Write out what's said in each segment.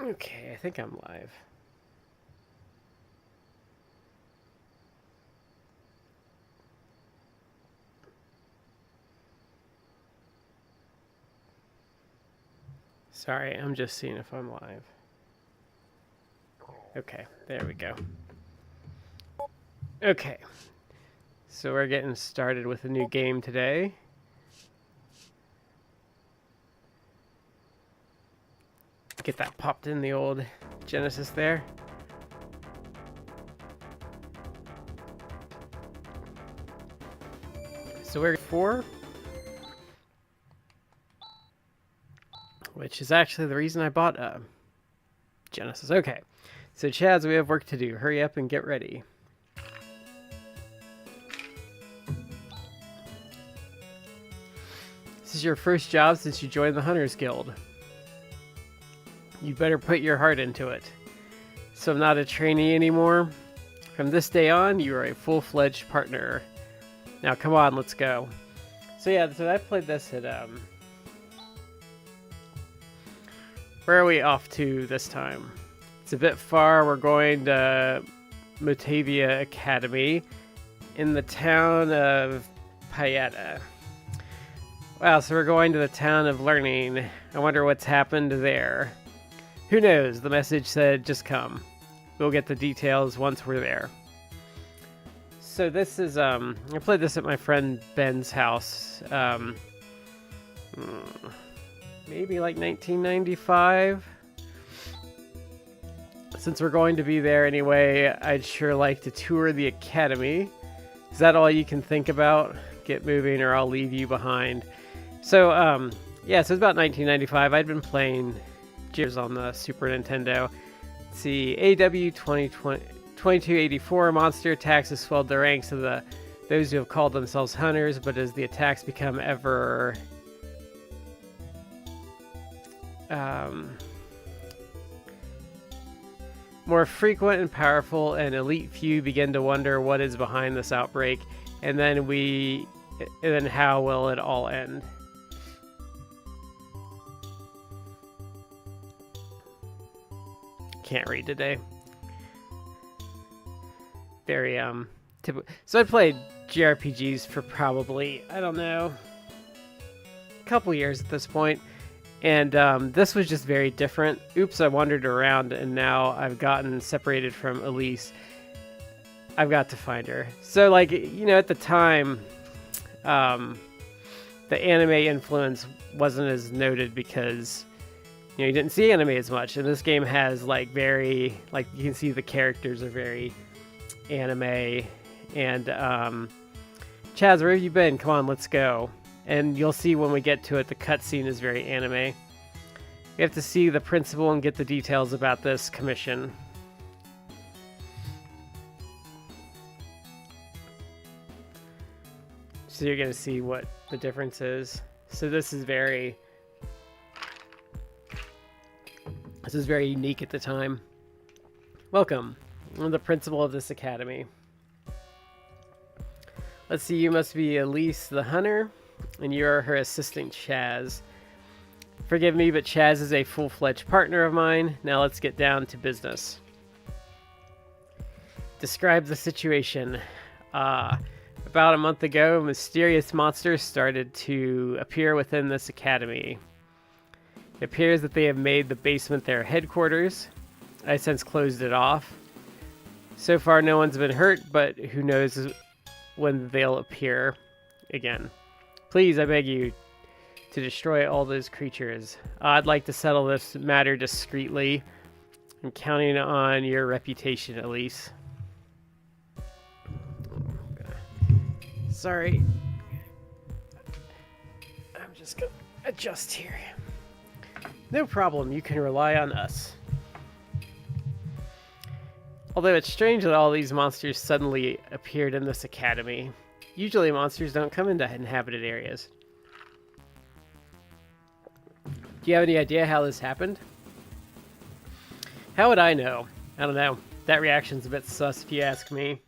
Okay, I think I'm live. Sorry, I'm just seeing if I'm live. Okay, there we go. Okay, so we're getting started with a new game today. Get that popped in the old Genesis there. So we're 4, which is actually the reason I bought Genesis. Okay, so Chaz, we have work to do. Hurry up and get ready. This is your first job since you joined the Hunters Guild. You better put your heart into it. So I'm not a trainee anymore. From this day on, you are a full-fledged partner. Now, come on, let's go. So yeah, so I played this at, where are we off to this time? It's a bit far. We're going to Motavia Academy in the town of Payetta. Wow, so we're going to the town of learning. I wonder what's happened there. Who knows? The message said, just come. We'll get the details once we're there. So this is, I played this at my friend Ben's house, maybe like 1995. Since we're going to be there anyway, I'd sure like to tour the academy. Is that all you can think about? Get moving or I'll leave you behind. So, yeah, so it's about 1995. I'd been playing Gears on the Super Nintendo. Let's see, AW 2284, monster attacks have swelled the ranks of those who have called themselves hunters, but as the attacks become ever more frequent and powerful, an elite few begin to wonder what is behind this outbreak, and then how will it all end? Can't read today. Very typical. So I played JRPGs for probably, I don't know, a couple years at this point. And this was just very different. Oops, I wandered around and now I've gotten separated from Elise. I've got to find her. So, like, you know, at the time, the anime influence wasn't as noted because, you know, you didn't see anime as much. And this game has, like, very, like, you can see the characters are very anime. And, Chaz, where have you been? Come on, let's go. And you'll see when we get to it, the cutscene is very anime. We have to see the principal and get the details about this commission. So you're going to see what the difference is. So this is very unique at the time. Welcome. I'm the principal of this academy. Let's see, you must be Elise the Hunter, and you are her assistant, Chaz. Forgive me, but Chaz is a full-fledged partner of mine. Now let's get down to business. Describe the situation. About a month ago, mysterious monsters started to appear within this academy. It appears that they have made the basement their headquarters. I since closed it off. So far, no one's been hurt, but who knows when they'll appear again. Please, I beg you, to destroy all those creatures. I'd like to settle this matter discreetly. I'm counting on your reputation, Elise. Sorry. I'm just gonna adjust here. No problem, you can rely on us. Although it's strange that all these monsters suddenly appeared in this academy. Usually monsters don't come into inhabited areas. Do you have any idea how this happened? How would I know? I don't know. That reaction's a bit sus if you ask me.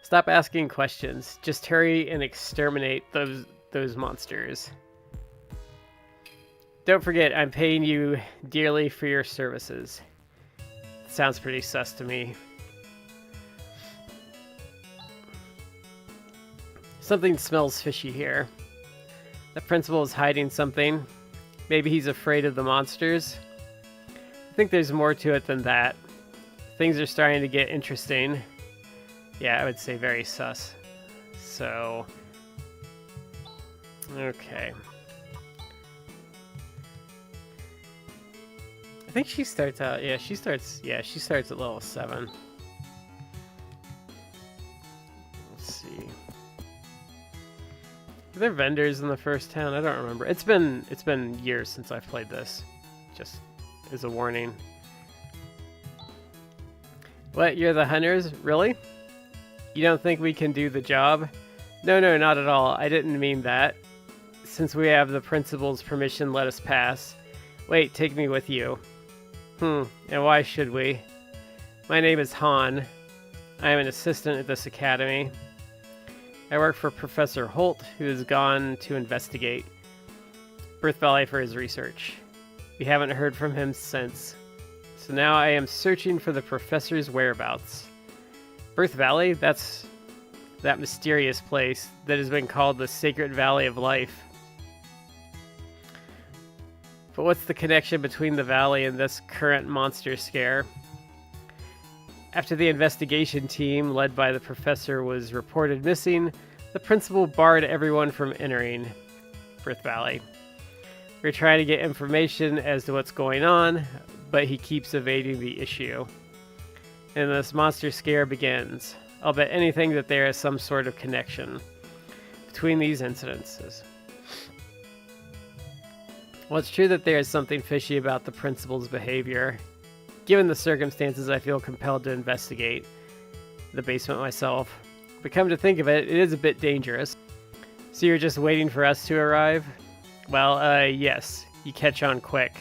Stop asking questions. Just hurry and exterminate those monsters. Don't forget, I'm paying you dearly for your services. Sounds pretty sus to me. Something smells fishy here. The principal is hiding something. Maybe he's afraid of the monsters. I think there's more to it than that. Things are starting to get interesting. Yeah, I would say very sus. So, okay. I think she starts out, she starts at level 7. Let's see. Are there vendors in the first town? I don't remember. It's been years since I've played this. Just as a warning. What, you're the hunters? Really? You don't think we can do the job? No, not at all. I didn't mean that. Since we have the principal's permission, let us pass. Wait, take me with you. And why should we? My name is Han. I am an assistant at this academy. I work for Professor Holt, who has gone to investigate Birth Valley for his research. We haven't heard from him since. So now I am searching for the professor's whereabouts. Birth Valley? That's that mysterious place that has been called the Sacred Valley of Life. But what's the connection between the valley and this current monster scare? After the investigation team, led by the professor, was reported missing, the principal barred everyone from entering Birth Valley. We're trying to get information as to what's going on, but he keeps evading the issue. And this monster scare begins. I'll bet anything that there is some sort of connection between these incidences. Well, it's true that there is something fishy about the principal's behavior. Given the circumstances, I feel compelled to investigate the basement myself. But come to think of it, it is a bit dangerous. So you're just waiting for us to arrive? Well, yes. You catch on quick.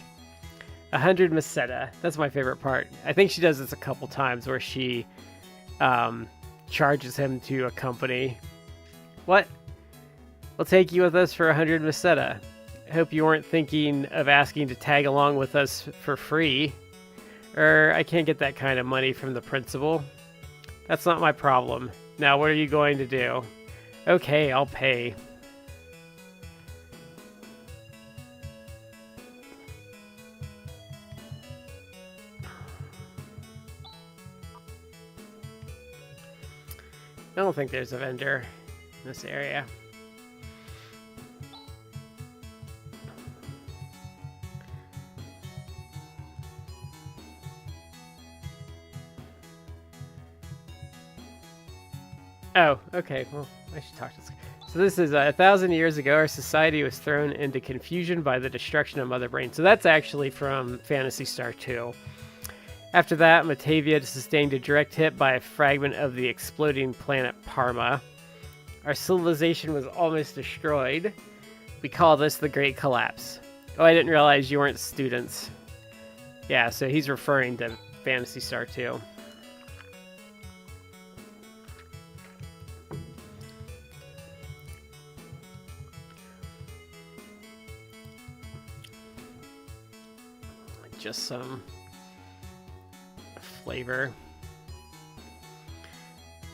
100 Meseta. That's my favorite part. I think she does this a couple times where she charges him to a company. What? We'll take you with us for 100 Meseta. I hope you weren't thinking of asking to tag along with us for free. I can't get that kind of money from the principal. That's not my problem. Now, what are you going to do? Okay, I'll pay. I don't think there's a vendor in this area. Oh, okay. Well, I should talk to this guy. So this is 1,000 years ago, our society was thrown into confusion by the destruction of Mother Brain. So that's actually from Phantasy Star II. After that, Matavia sustained a direct hit by a fragment of the exploding planet Parma. Our civilization was almost destroyed. We call this the Great Collapse. Oh, I didn't realize you weren't students. Yeah, so he's referring to Phantasy Star II. Just some flavor.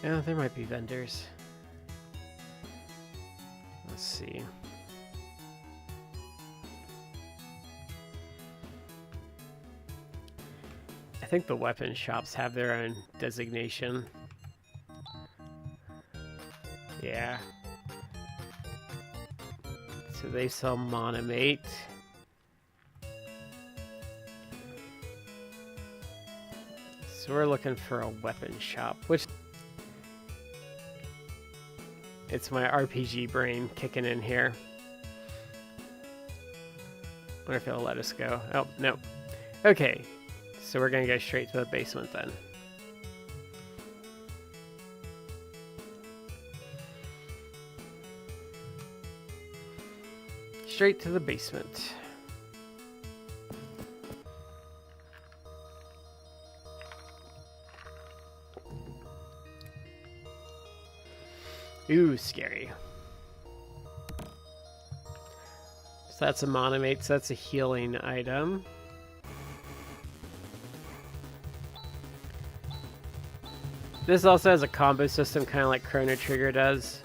Yeah, there might be vendors. Let's see. I think the weapon shops have their own designation. Yeah. So they sell monomate. So we're looking for a weapon shop, which it's my RPG brain kicking in here. Wonder if it'll let us go. Oh, no. Okay, so we're gonna go straight to the basement then. Straight to the basement. Ooh, scary. So that's a monomate, so that's a healing item. This also has a combo system, kind of like Chrono Trigger does.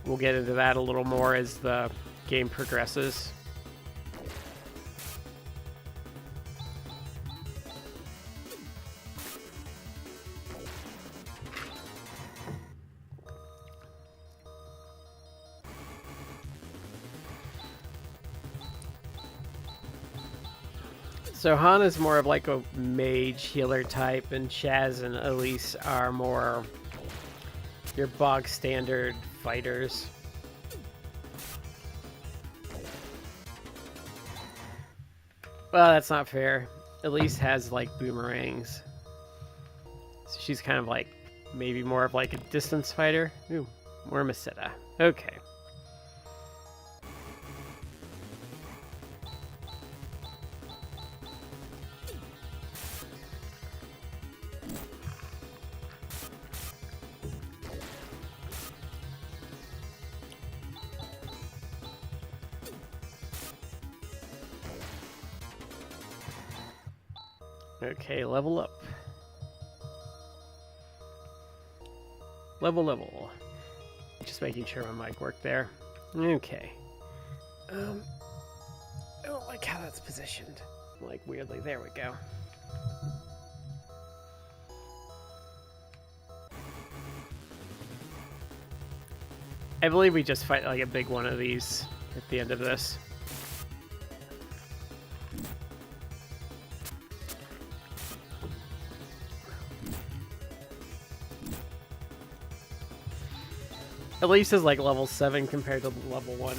We'll get into that a little more as the game progresses. So Han is more of like a mage healer type, and Chaz and Elise are more your bog standard fighters. Well, that's not fair. Elise has like boomerangs. So she's kind of like maybe more of like a distance fighter. Ooh, more Masetta. Okay. Okay, level up. Level. Just making sure my mic worked there. Okay. I don't like how that's positioned. Like, weirdly. There we go. I believe we just fight like a big one of these at the end of this. Elise is like level 7 compared to the level 1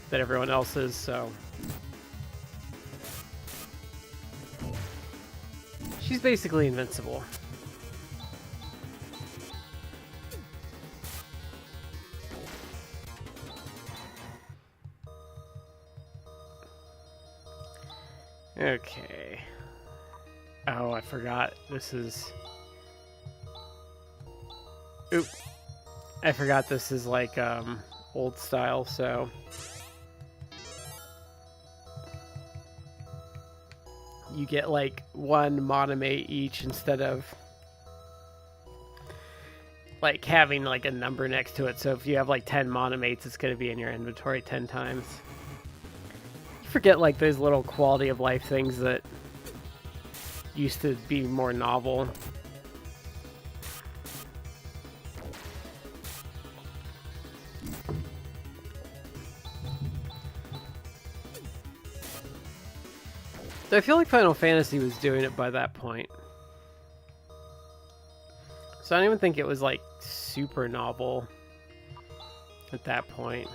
that everyone else is, so... She's basically invincible. Okay. Oh, I forgot. This is... Oop. I forgot this is like old style, so you get like one monomate each instead of like having like a number next to it. So if you have like 10 monomates, it's going to be in your inventory 10 times. You forget like those little quality of life things that used to be more novel. I feel like Final Fantasy was doing it by that point. So I don't even think it was like super novel at that point.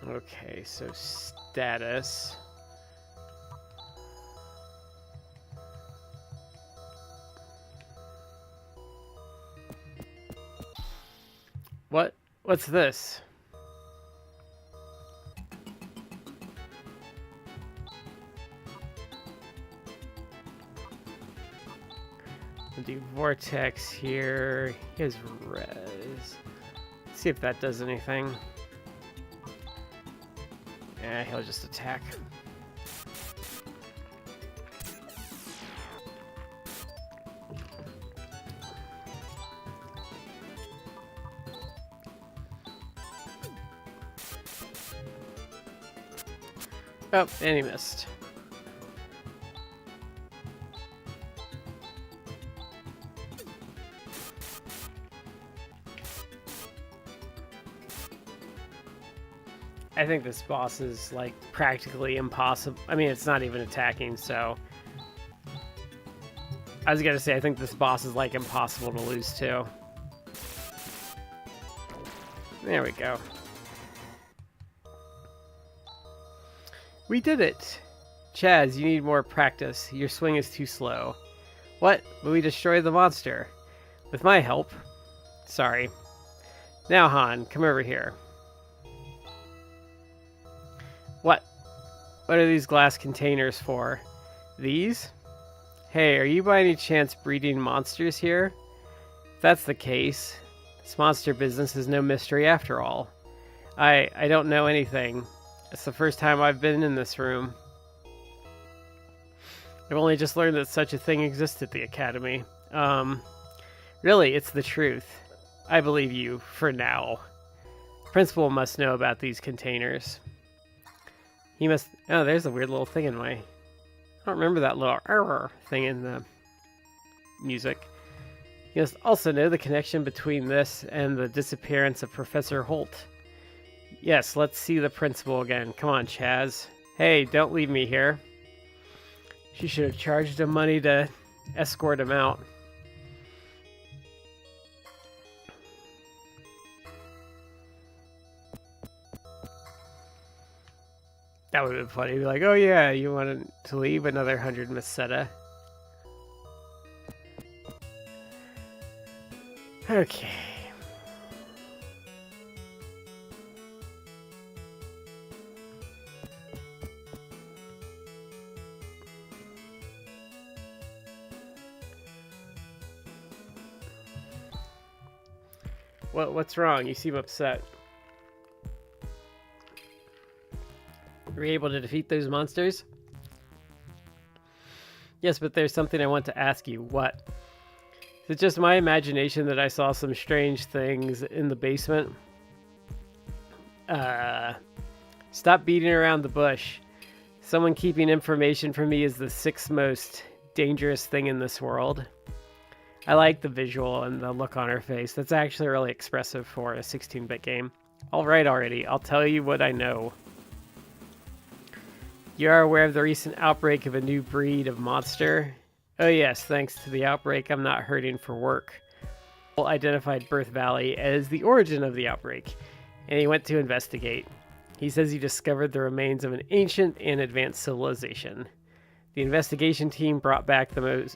Okay, so status. What's this? We'll do Vortex here. Here's Res. Let's see if that does anything. Yeah, he'll just attack. Oh, and he missed. I think this boss is like practically impossible. I mean, it's not even attacking, so I was gonna say I think this boss is like impossible to lose to. There we go. We did it! Chaz, you need more practice. Your swing is too slow. What? But we destroyed the monster. With my help. Sorry. Now, Han, come over here. What? What are these glass containers for? These? Hey, are you by any chance breeding monsters here? If that's the case, this monster business is no mystery after all. I don't know anything. It's the first time I've been in this room. I've only just learned that such a thing exists at the Academy. Really, it's the truth. I believe you, for now. Principal must know about these containers. He must... Oh, there's a weird little thing in my... I don't remember that little error thing in the music. He must also know the connection between this and the disappearance of Professor Holt. Yes, let's see the principal again. Come on, Chaz. Hey, don't leave me here. She should have charged him money to escort him out. That would have been funny. Be like, oh yeah, you wanted to leave? Another 100 Meseta. Okay. What's wrong? You seem upset. Were you able to defeat those monsters? Yes, but there's something I want to ask you. What? Is it just my imagination that I saw some strange things in the basement? Stop beating around the bush. Someone keeping information from me is the sixth most dangerous thing in this world. I like the visual and the look on her face. That's actually really expressive for a 16-bit game. Alright already, I'll tell you what I know. You are aware of the recent outbreak of a new breed of monster? Oh yes, thanks to the outbreak, I'm not hurting for work. Paul identified Birth Valley as the origin of the outbreak, and he went to investigate. He says he discovered the remains of an ancient and advanced civilization. The investigation team brought back the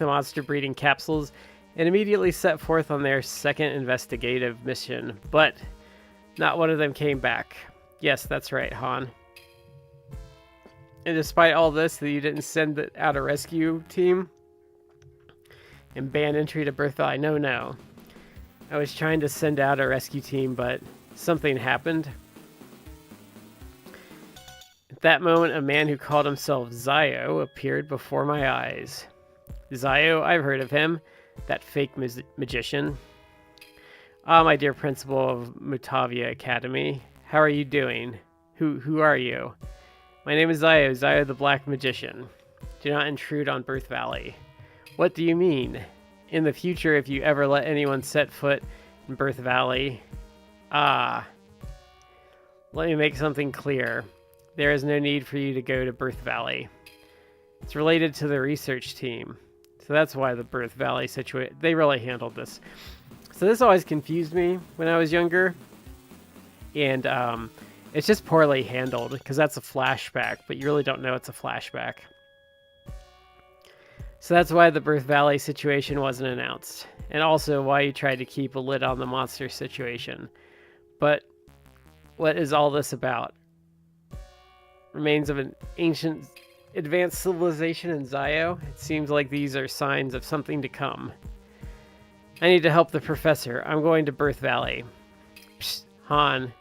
monster breeding capsules and immediately set forth on their second investigative mission, but not one of them came back. Yes, that's right, Han. And despite all this, that you didn't send out a rescue team and ban entry to Birth Valley. No. I was trying to send out a rescue team, but something happened. At that moment, a man who called himself Zio appeared before my eyes. Zio, I've heard of him. That fake magician. Ah, my dear principal of Mutavia Academy. How are you doing? Who are you? My name is Zio the Black Magician. Do not intrude on Birth Valley. What do you mean? In the future, if you ever let anyone set foot in Birth Valley... let me make something clear. There is no need for you to go to Birth Valley. It's related to the research team. So that's why the Birth Valley situation... They really handled this. So this always confused me when I was younger. And it's just poorly handled because that's a flashback, but you really don't know it's a flashback. So that's why the Birth Valley situation wasn't announced. And also why you tried to keep a lid on the monster situation. But what is all this about? Remains of an ancient advanced civilization in Zio? It seems like these are signs of something to come. I need to help the professor. I'm going to Birth Valley. Psst, Han.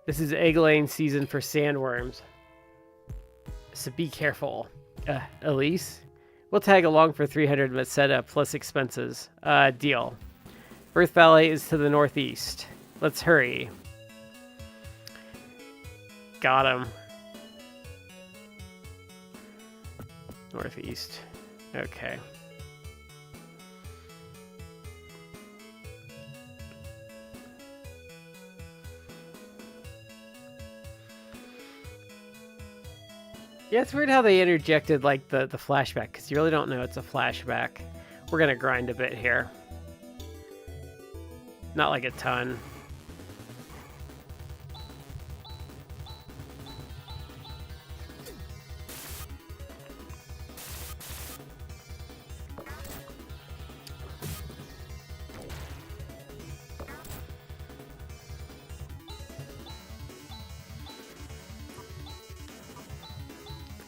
This is egg laying season for sandworms. So be careful. Elise? We'll tag along for 300 Meseta plus expenses. Deal. Birth Valley is to the northeast. Let's hurry. Got him. Northeast. Okay. Yeah, it's weird how they interjected like the flashback, because you really don't know it's a flashback. We're gonna grind a bit here. Not like a ton.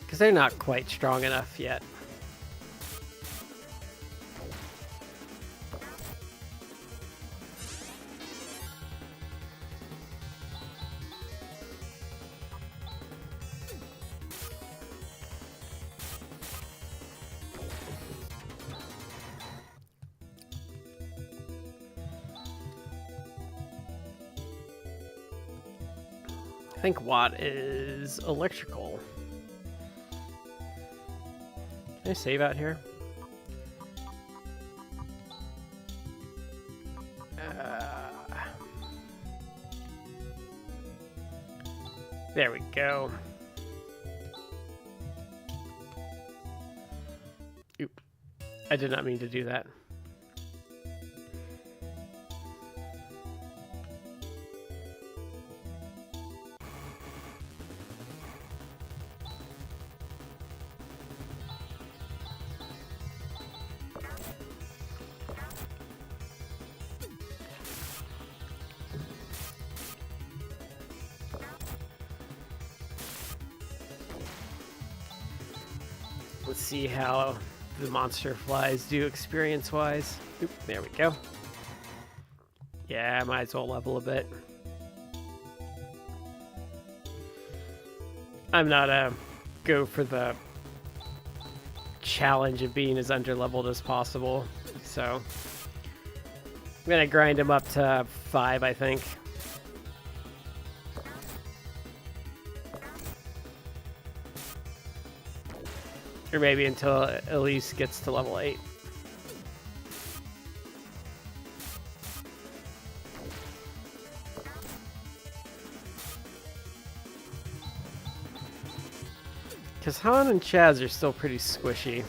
Because they're not quite strong enough yet. I think Watt is electrical. Can I save out here? There we go. Oop. I did not mean to do that. Let's see how the monster flies do experience-wise. Oop, there we go. Yeah, I might as well level a bit. I'm not a go for the challenge of being as underleveled as possible, so I'm gonna grind him up to 5, I think. Or maybe until Elise gets to level 8. Because Han and Chaz are still pretty squishy.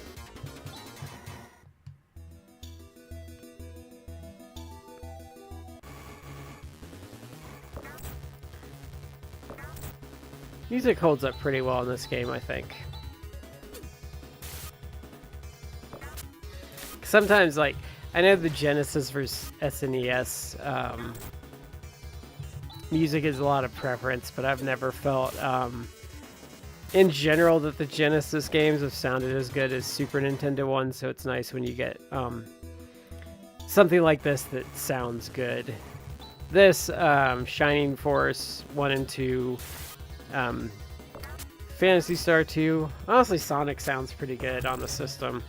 Music holds up pretty well in this game, I think. Sometimes, like, I know the Genesis versus SNES music is a lot of preference, but I've never felt, in general, that the Genesis games have sounded as good as Super Nintendo ones, so it's nice when you get something like this that sounds good. This, Shining Force 1 and 2, Phantasy Star 2, honestly Sonic sounds pretty good on the system.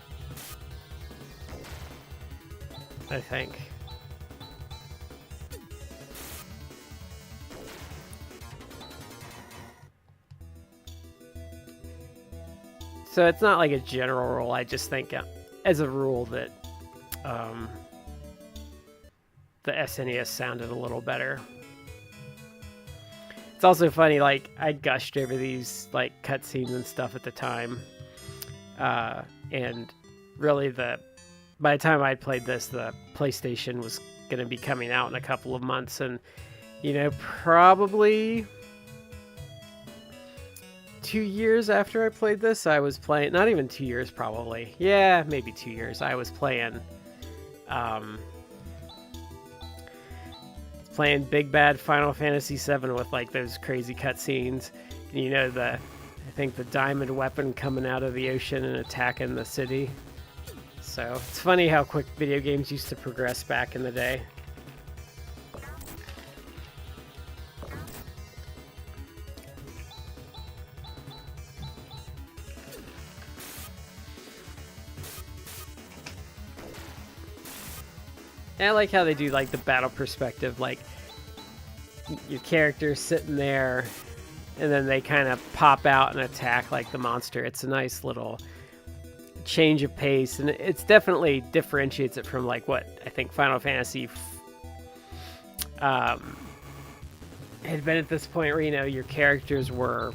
I think. So it's not like a general rule, I just think as a rule that the SNES sounded a little better. It's also funny, like, I gushed over these like cutscenes and stuff at the time. And really by the time I'd played this, the PlayStation was going to be coming out in a couple of months, and, you know, probably 2 years after I played this, I was playing, not even 2 years probably, yeah, maybe 2 years, I was playing, Big Bad Final Fantasy VII with, like, those crazy cutscenes, you know, I think the diamond weapon coming out of the ocean and attacking the city. So it's funny how quick video games used to progress back in the day. And I like how they do, like, the battle perspective, like your character's sitting there and then they kind of pop out and attack like the monster. It's a nice little change of pace, and it's definitely differentiates it from, like, what I think Final Fantasy had been at this point, where, you know, your characters were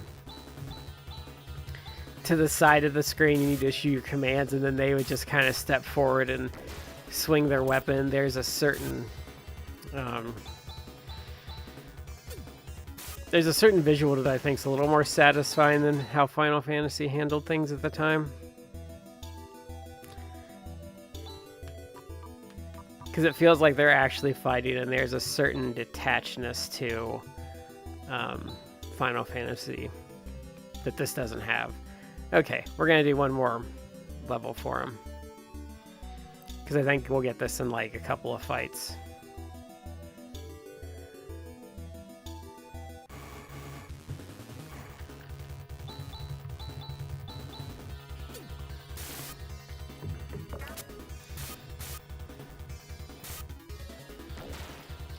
to the side of the screen, you need to issue your commands, and then they would just kind of step forward and swing their weapon. There's a certain visual that I think is a little more satisfying than how Final Fantasy handled things at the time. Because it feels like they're actually fighting, and there's a certain detachedness to Final Fantasy that this doesn't have. Okay, we're going to do one more level for him. Because I think we'll get this in, like, a couple of fights.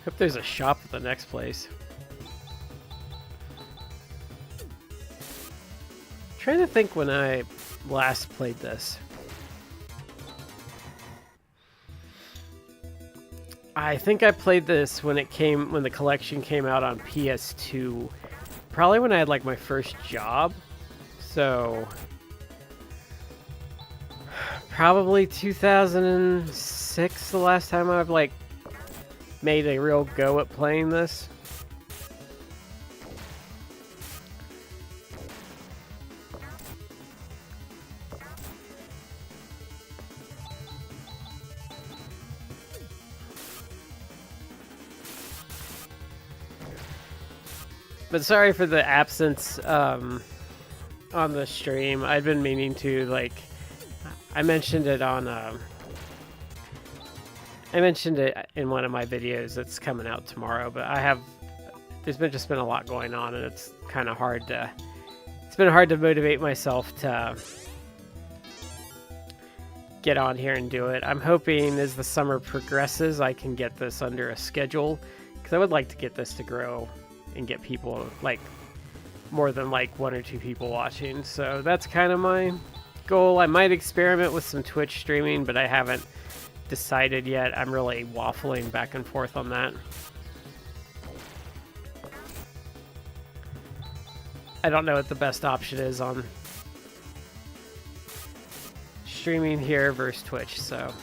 Hope there's a shop at the next place. trying to think when I last played this. I think I played this when the collection came out on PS2. Probably when I had like my first job. So probably 2006 the last time I've like made a real go at playing this. But sorry for the absence on the stream. I'd been meaning to, like, I mentioned it on, I mentioned it in one of my videos that's coming out tomorrow, but there's just been a lot going on, and it's kind of hard to, it's been hard to motivate myself to get on here and do it. I'm hoping as the summer progresses, I can get this under a schedule, because I would like to get this to grow and get people, like, more than like 1 or 2 people watching. So that's kind of my goal. I might experiment with some Twitch streaming, but I haven't decided yet. I'm really waffling back and forth on that. I don't know what the best option is on streaming here versus Twitch, so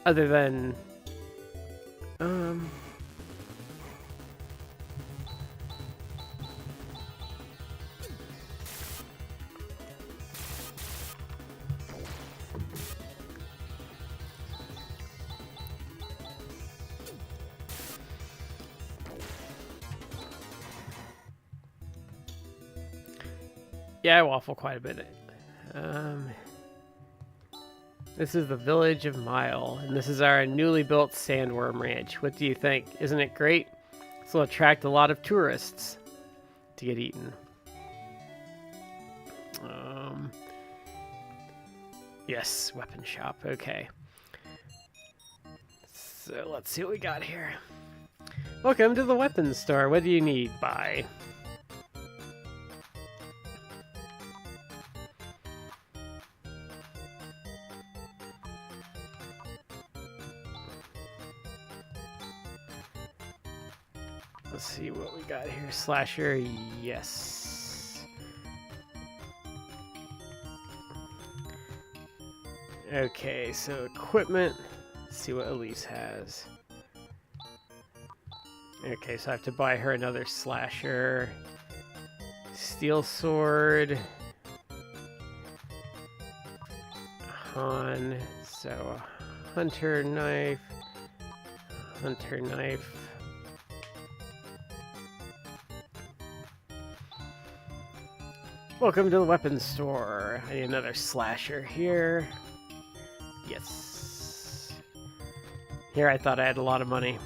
other than yeah, I waffle quite a bit. This is the village of Mile, and this is our newly built sandworm ranch. What do you think? Isn't it great? This will attract a lot of tourists to get eaten. Yes, weapon shop. Okay. So let's see what we got here. Welcome to the weapons store. What do you need? Buy. Let's see what we got here. Slasher, yes. Okay, so equipment. Let's see what Elise has. Okay, so I have to buy her another slasher. Steel sword. Han. So hunter knife. Hunter knife. Welcome to the weapons store. I need another slasher here. Yes. Here I thought I had a lot of money.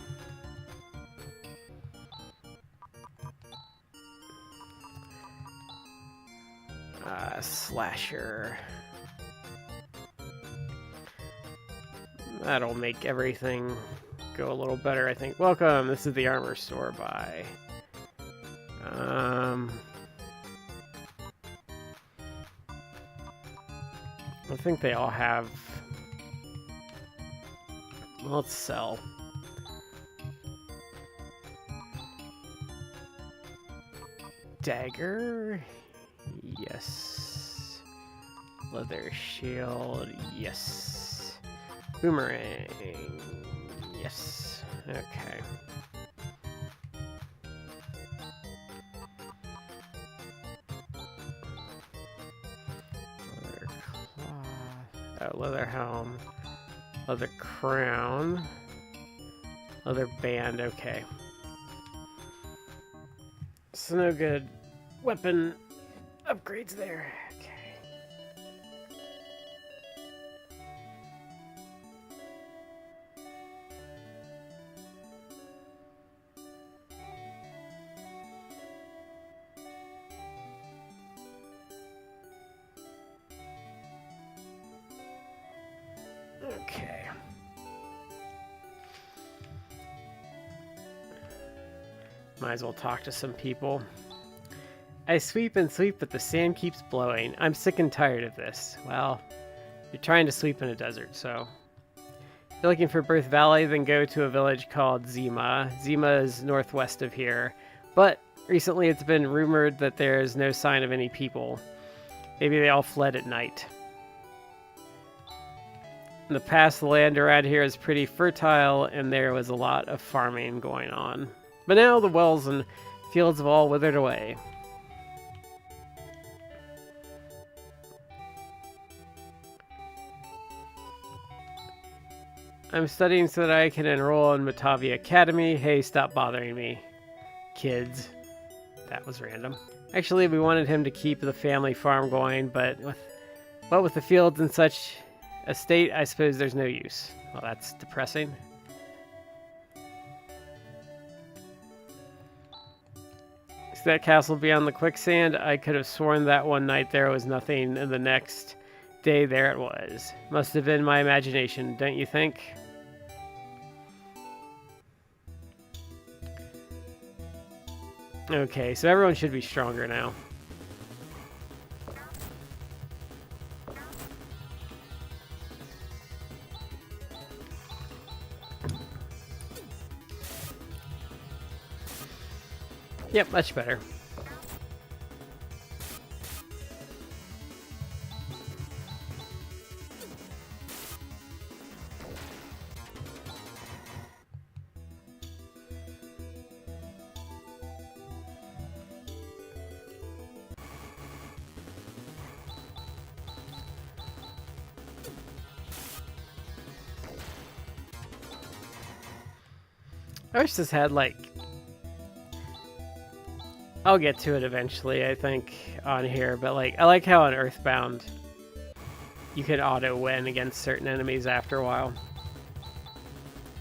Slasher. That'll make everything go a little better, I think. Welcome, this is the armor store. Buy. I think they all have... Well, let's sell. Dagger? Yes. Leather shield? Yes. Boomerang? Yes. Okay. Leather helm, leather crown, leather band, okay. So no good weapon upgrades there, okay. Okay. Might as well talk to some people. I sweep and sweep, but the sand keeps blowing. I'm sick and tired of this. Well, you're trying to sweep in a desert, so... If you're looking for Birth Valley, then go to a village called Zima. Zima is northwest of here, but recently it's been rumored that there's no sign of any people. Maybe they all fled at night. In the past, the land around here is pretty fertile, and there was a lot of farming going on. But now the wells and fields have all withered away. I'm studying so that I can enroll in Matavia Academy. Hey, stop bothering me, kids. That was random. Actually, we wanted him to keep the family farm going, but with the fields in such a state, I suppose there's no use. Well, that's depressing. Is that castle beyond the quicksand? I could have sworn that one night there was nothing, and the next day there it was. Must have been my imagination, don't you think? Okay, so everyone should be stronger now. Yep, much better. I wish this had, like... I'll get to it eventually, I think, on here, but, like, I like how on Earthbound you can auto-win against certain enemies after a while.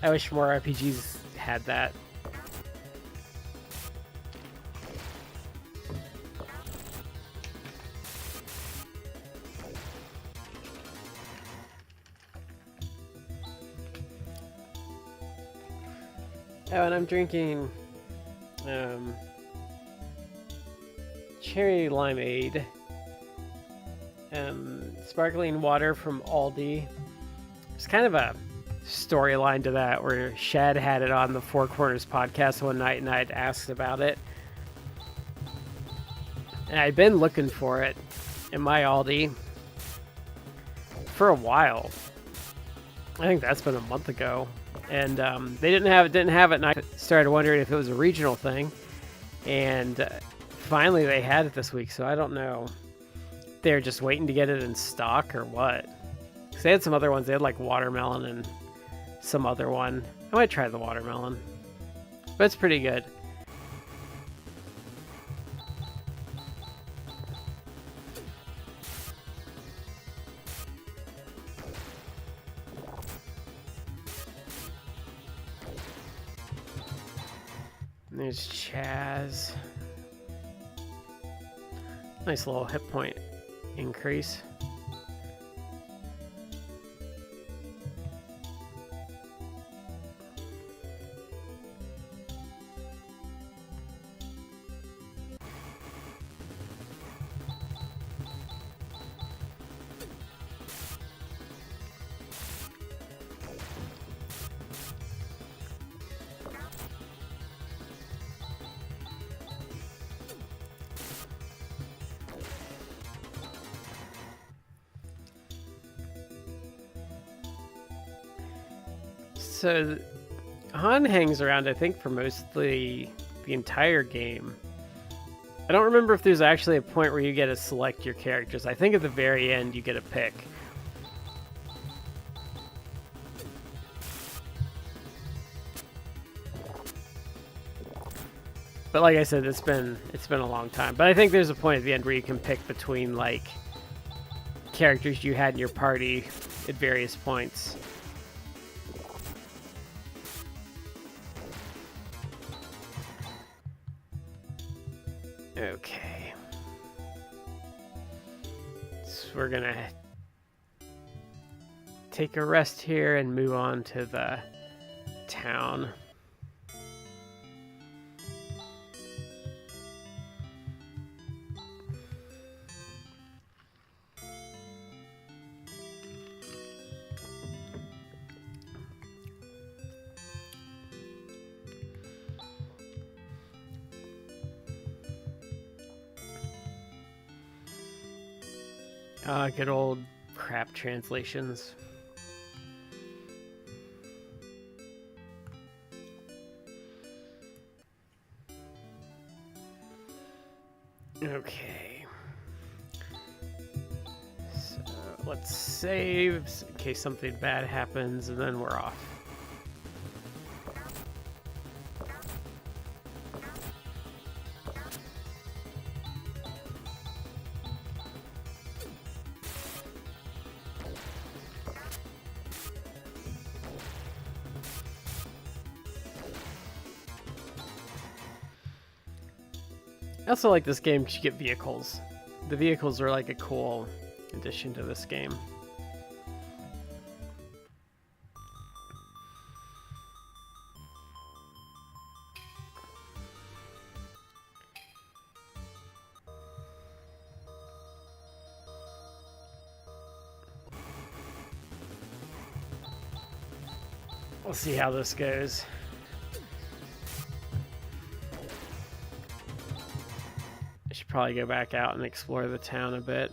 I wish more RPGs had that. Oh, and I'm drinking cherry limeade, sparkling water from Aldi. There's kind of a storyline to that where Shad had it on the Four Corners podcast one night and I'd asked about it. And I'd been looking for it in my Aldi for a while. I think that's been a month ago. And they didn't have it, and I started wondering if it was a regional thing. And finally they had it this week, so I don't know if they're just waiting to get it in stock or what. Because they had some other ones. They had like watermelon and some other one. I might try the watermelon. But it's pretty good. There's Chaz. Nice little hit point increase. So, Han hangs around, I think, for mostly the entire game. I don't remember if there's actually a point where you get to select your characters. I think at the very end you get a pick. But like I said, it's been a long time. But I think there's a point at the end where you can pick between like characters you had in your party at various points. Okay. So we're gonna take a rest here and move on to the town. Good old crap translations. Okay. So let's save in case something bad happens, and then we're off. I also like this game because you get vehicles. The vehicles are like a cool addition to this game. We'll see how this goes. I should probably go back out and explore the town a bit.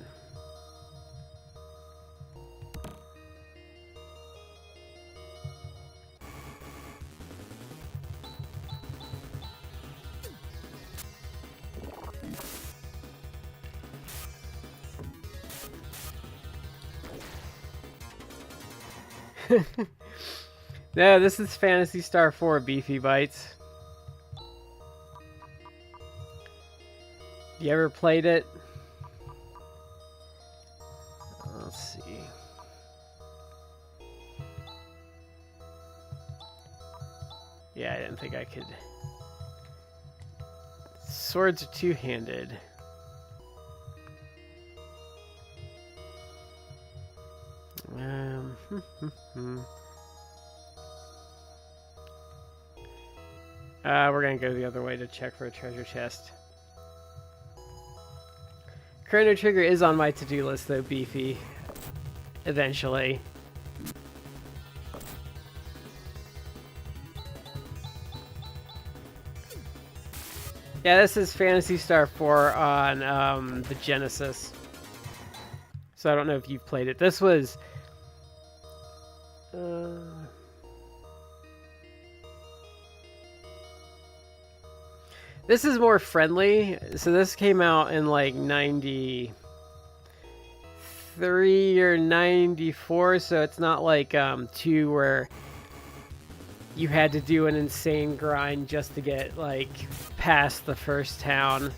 No, this is Phantasy Star IV Beefy Bites. You ever played it? Let's see. Yeah, I didn't think I could. Swords are two-handed. We're gonna go the other way to check for a treasure chest. Chrono Trigger is on my to-do list though, Beefy. Eventually. Yeah, this is Phantasy Star IV on the Genesis. So I don't know if you've played it. This was... This is more friendly. So this came out in like 93 or 94. So it's not like 2 where you had to do an insane grind just to get like past the first town.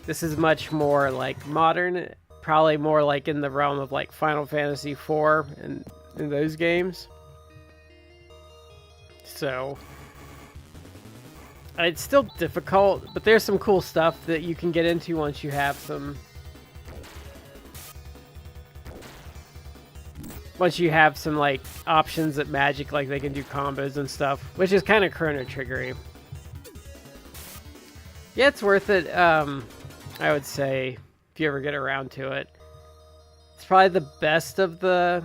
This is much more like modern, probably more like in the realm of like Final Fantasy IV and in those games. So it's still difficult, but there's some cool stuff that you can get into once you have some... Once you have some, like, options at Magic, like they can do combos and stuff, which is kind of Chrono Triggery. Yeah, it's worth it, I would say, if you ever get around to it. It's probably the best of the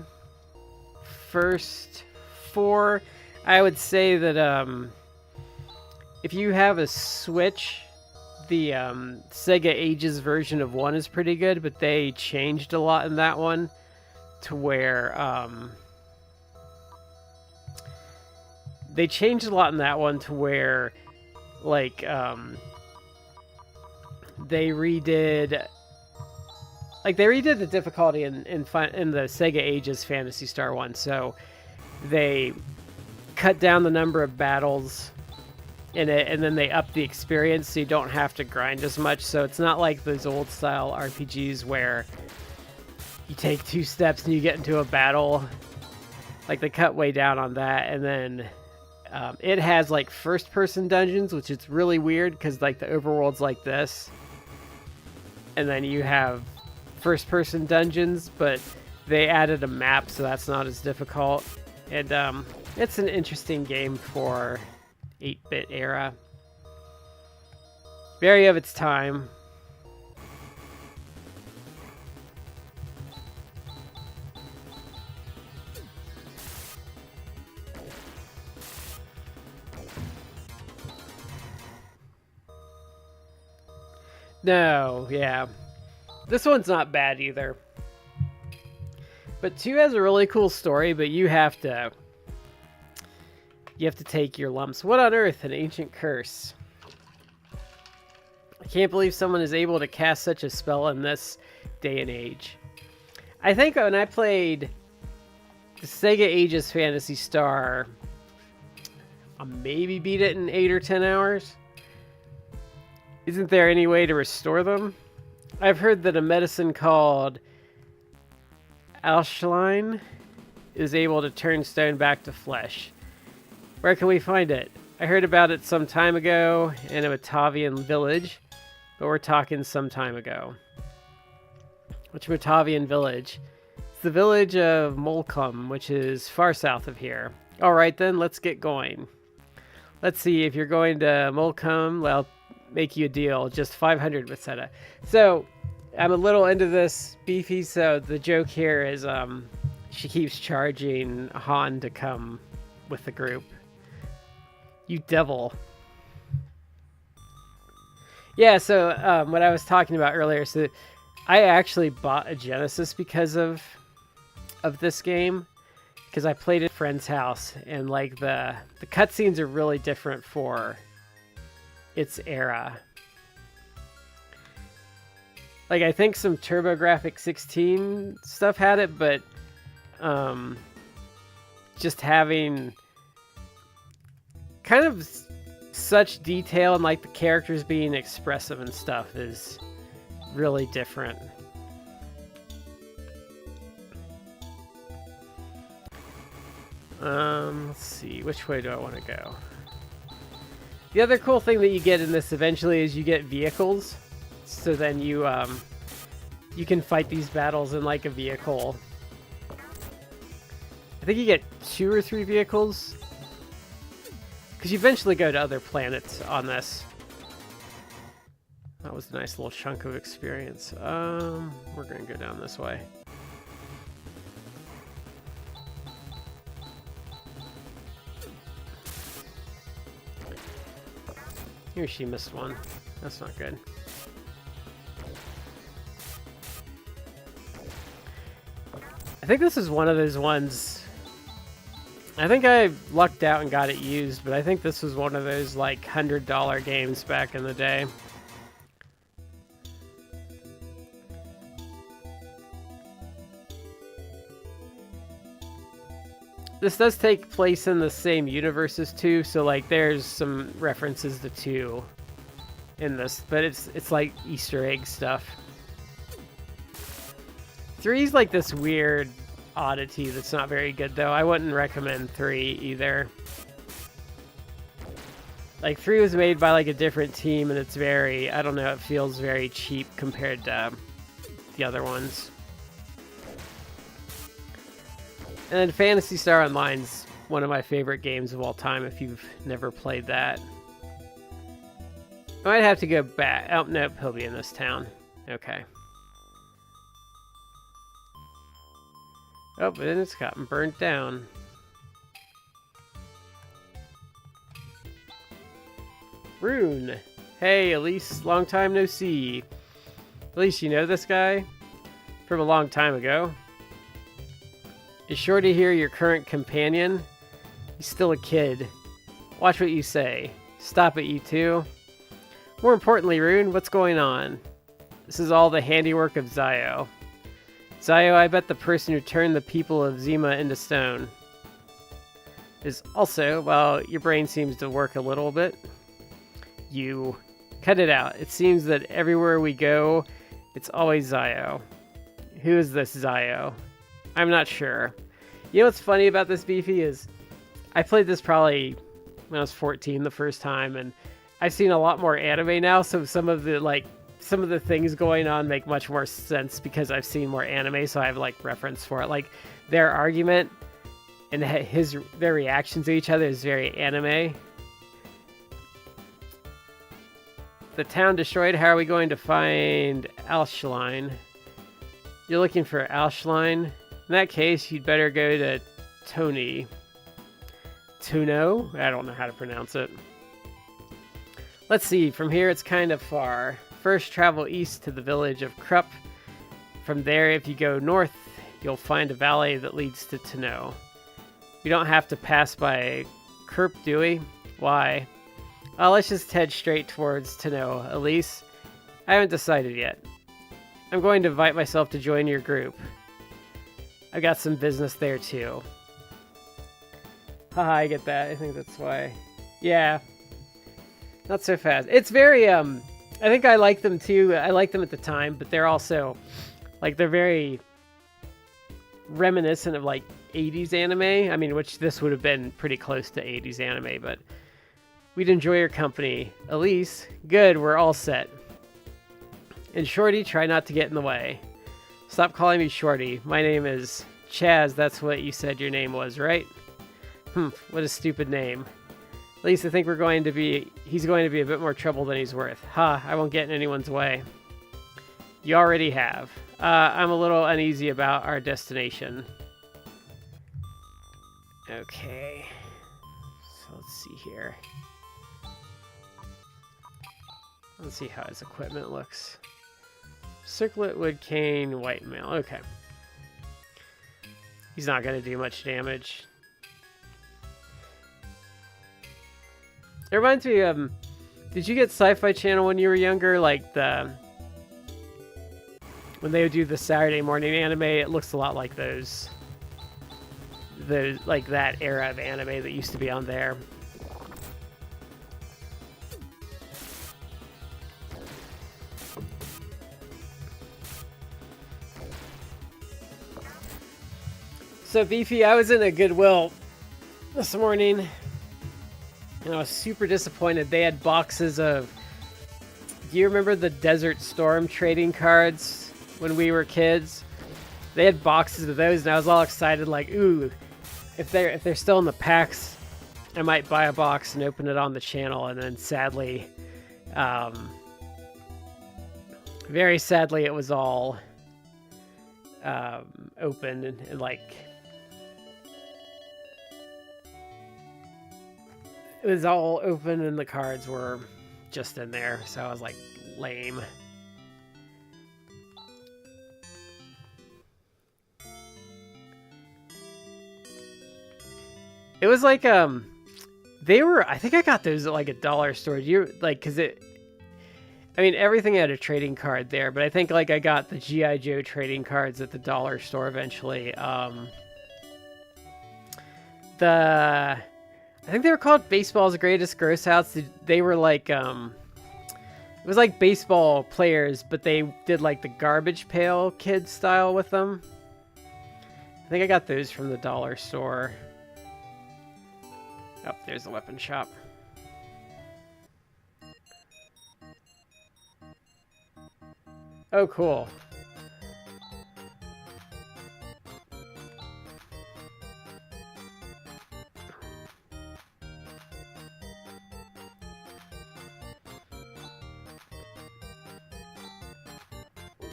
first 4. I would say that, if you have a Switch, the Sega Ages version of 1 is pretty good, but they changed a lot in that one to where like they redid the difficulty in the Sega Ages Phantasy Star 1, so they cut down the number of battles in it, and then they up the experience so you don't have to grind as much. So it's not like those old style RPGs where you take 2 steps and you get into a battle. Like, they cut way down on that. And then it has like first person dungeons, which is really weird because like the overworld's like this, and then you have first person dungeons, but they added a map, so that's not as difficult. And it's an interesting game for 8-bit era. Very of its time. No, yeah. This one's not bad either. But 2 has a really cool story, but you have to take your lumps. What on earth? An ancient curse. I can't believe someone is able to cast such a spell in this day and age. I think when I played the Sega Ages Phantasy Star, I maybe beat it in 8 or 10 hours. Isn't there any way to restore them? I've heard that a medicine called Algol is able to turn stone back to flesh. Where can we find it? I heard about it some time ago in a Batavian village, but we're talking some time ago. Which Batavian village? It's the village of Molcom, which is far south of here. Alright then, let's get going. Let's see, if you're going to Molcom, well, make you a deal, just 500 Meseta. So, I'm a little into this beefy, so the joke here is she keeps charging Han to come with the group. You devil. Yeah, so what I was talking about earlier, so I actually bought a Genesis because of this game, because I played at a friend's house, and like the cutscenes are really different for its era. Like, I think some TurboGrafx 16 stuff had it, but just having kind of such detail and like the characters being expressive and stuff is really different. Let's see, which way do I want to go? The other cool thing that you get in this eventually is you get vehicles. So then you can fight these battles in like a vehicle. I think you get 2 or 3 vehicles. Because you eventually go to other planets on this. That was a nice little chunk of experience. We're going to go down this way. Here she missed one. That's not good. I think this is one of those ones. I think I lucked out and got it used, but I think this was one of those like $100 games back in the day. This does take place in the same universe as 2, so like there's some references to 2 in this, but it's like Easter egg stuff. 3's like this weird oddity that's not very good, though. I wouldn't recommend 3 either. Like, 3 was made by like a different team, and it's very, I don't know, it feels very cheap compared to the other ones. And then Phantasy Star Online's one of my favorite games of all time if you've never played that. I might have to go back. Oh, nope, he'll be in this town. Okay. Oh, but then it's gotten burnt down. Rune. Hey, Elise, long time no see. Elise, you know this guy? From a long time ago. Is sure to hear your current companion. He's still a kid. Watch what you say. Stop it, you two. More importantly, Rune, what's going on? This is all the handiwork of Zio. Zio, I bet the person who turned the people of Zima into stone. Is also, well, your brain seems to work a little bit. You. Cut it out. It seems that everywhere we go, it's always Zio. Who is this Zio? I'm not sure. You know what's funny about this, Beefy, is I played this probably when I was 14 the first time, and I've seen a lot more anime now, so some of the things going on make much more sense because I've seen more anime, so I have like reference for it. Like their argument and their reaction to each other is very anime. The town destroyed. How are we going to find Algol? You're looking for Algol? In that case, you'd better go to Tony. Tuno? I don't know how to pronounce it. Let's see, from here it's kind of far. First, travel east to the village of Krupp. From there, if you go north, you'll find a valley that leads to Tenno. You don't have to pass by Kerp, do we? Why? Let's just head straight towards Tenno. Elise, I haven't decided yet. I'm going to invite myself to join your group. I got some business there too. Haha, I get that. I think that's why. Yeah. Not so fast. It's very, I think I like them too. I liked them at the time, but they're also, like, they're very reminiscent of, like, 80s anime. I mean, which this would have been pretty close to 80s anime, but we'd enjoy your company. Elise, good, we're all set. And Shorty, try not to get in the way. Stop calling me Shorty. My name is Chaz. That's what you said your name was, right? What a stupid name. At least I think he's going to be a bit more trouble than he's worth. I won't get in anyone's way. You already have. I'm a little uneasy about our destination. Okay. So let's see here. Let's see how his equipment looks. Circlet, wood, cane, white mail. Okay. He's not going to do much damage. It reminds me of... did you get Sci-Fi Channel when you were younger? Like when they would do the Saturday morning anime, it looks a lot like those like that era of anime that used to be on there. So Beefy, I was in a Goodwill this morning, and I was super disappointed. They had boxes of... do you remember the Desert Storm trading cards when we were kids? They had boxes of those, and I was all excited, like, ooh, if they're still in the packs, I might buy a box and open it on the channel. And then sadly, very sadly, it was all open and like... it was all open and the cards were just in there, so I was like, lame. It was like, they were, I think I got those at like a dollar store. You like, cause I mean, everything had a trading card there, but I think like I got the G.I. Joe trading cards at the dollar store eventually. I think they were called Baseball's Greatest Gross Outs. They were like, it was like baseball players, but they did like the Garbage Pail Kid style with them. I think I got those from the dollar store. Oh, there's the weapon shop. Oh, cool.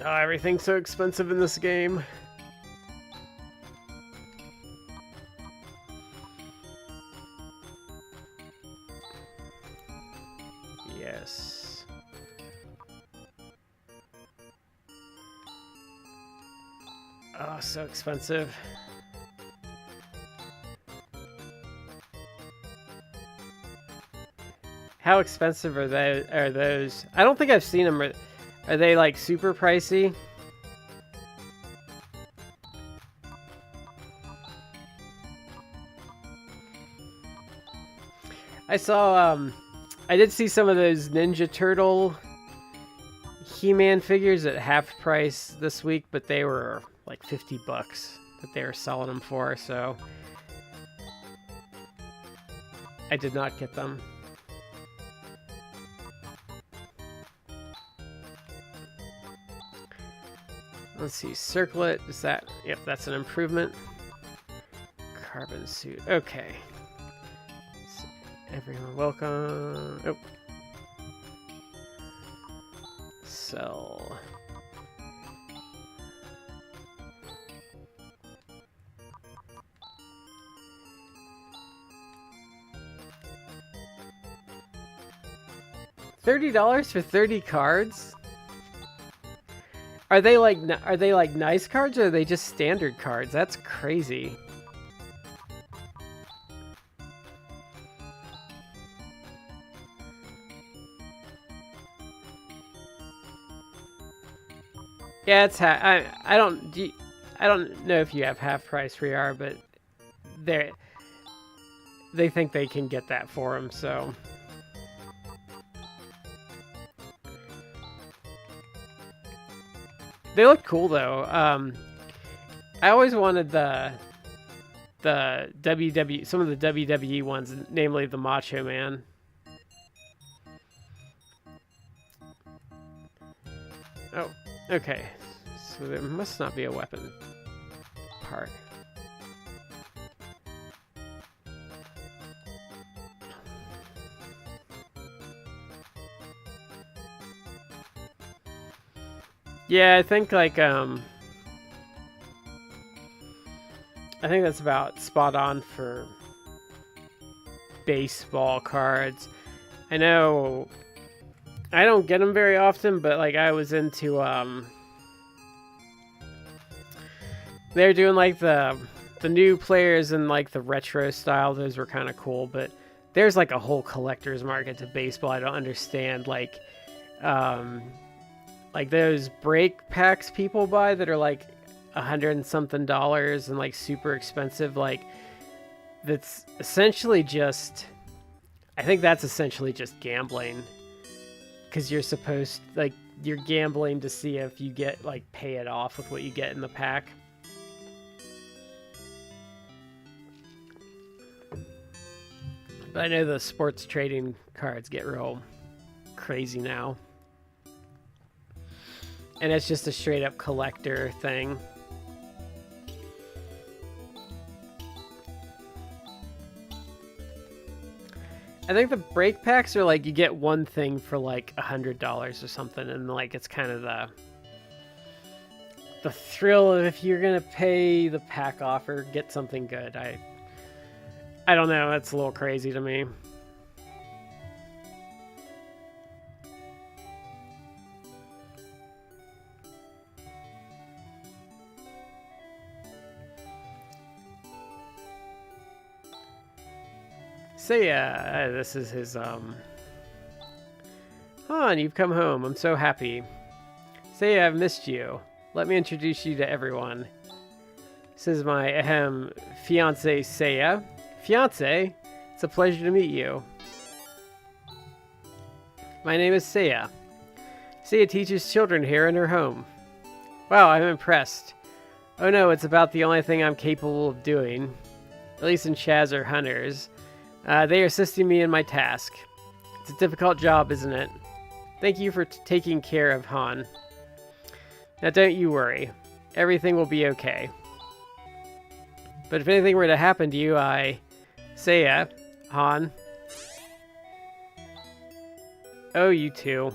Oh, everything's so expensive in this game. Yes. Oh, so expensive. How expensive are those? I don't think I've seen them. Are they like super pricey? I saw, I did see some of those Ninja Turtle He-Man figures at half price this week, but they were like $50 that they were selling them for, so I did not get them. Let's see, circlet, is that, yep, that's an improvement. Carbon suit, okay. Everyone welcome, oh. Sell. $30 for 30 cards? Are they like nice cards, or are they just standard cards? That's crazy. Yeah, it's I don't know if you have half price re-R, but they think they can get that for them, so. They look cool though. I always wanted the some of the WWE ones, namely the Macho Man. Oh, okay. So there must not be a weapon part. Yeah, I think like I think that's about spot on for baseball cards. I know I don't get them very often, but like I was into they're doing like the new players in like the retro style. Those were kind of cool, but there's like a whole collector's market to baseball. I don't understand like those break packs people buy that are like $100 and something and like super expensive. Like that's essentially just, I think that's essentially just gambling, because you're supposed like you're gambling to see if you get like pay it off with what you get in the pack. But I know the sports trading cards get real crazy now. And it's just a straight up collector thing. I think the break packs are like you get one thing for like $100 or something, and like it's kind of the thrill of if you're gonna pay the pack offer, get something good. I don't know, that's a little crazy to me. So yeah, this is his Han, you've come home. I'm so happy. Say I've missed you. Let me introduce you to everyone. This is my fiance Seiya. Fiance? It's a pleasure to meet you. My name is Seiya. Seiya teaches children here in her home. Wow, I'm impressed. Oh no, it's about the only thing I'm capable of doing. At least in Chaz or Hunters. They are assisting me in my task. It's a difficult job, isn't it? Thank you for taking care of Han. Now don't you worry. Everything will be okay. But if anything were to happen to you, Seiya, Han. Oh, you too.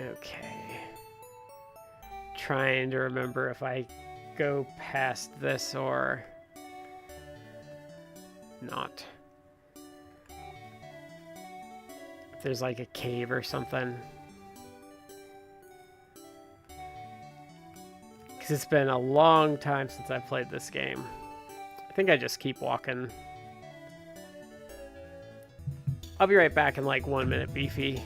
Okay. Trying to remember if I go past this or not. If there's like a cave or something. Because it's been a long time since I've played this game. I think I just keep walking. I'll be right back in like 1 minute, Beefy.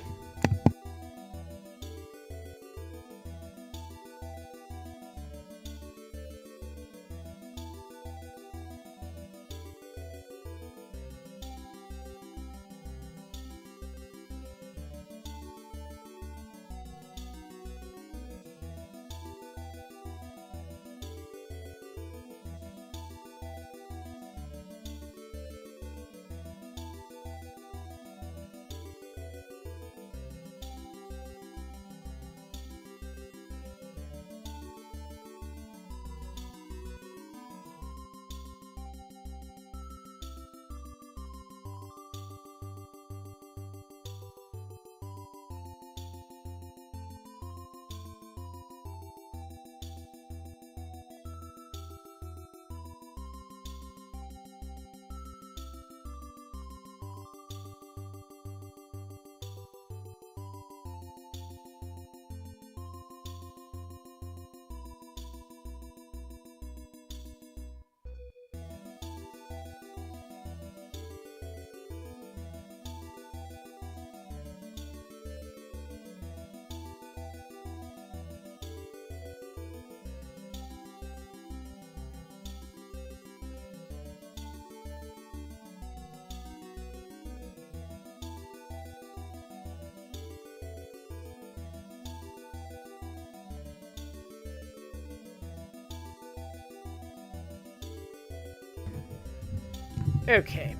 Okay,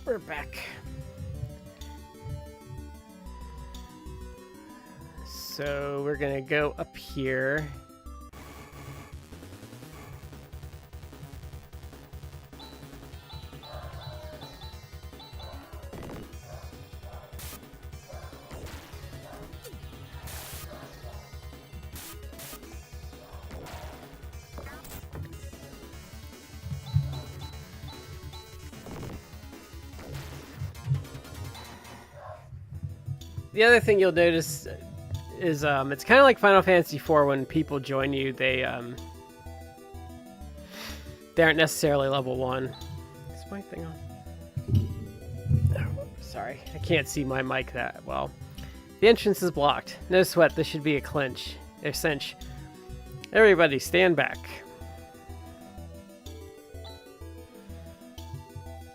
we're back. So we're gonna go up here. The other thing you'll notice is it's kind of like Final Fantasy IV. When people join you, they aren't necessarily level 1. Is my thing on? Oh, sorry, I can't see my mic that well. The entrance is blocked. No sweat. This should be a cinch. Everybody, stand back.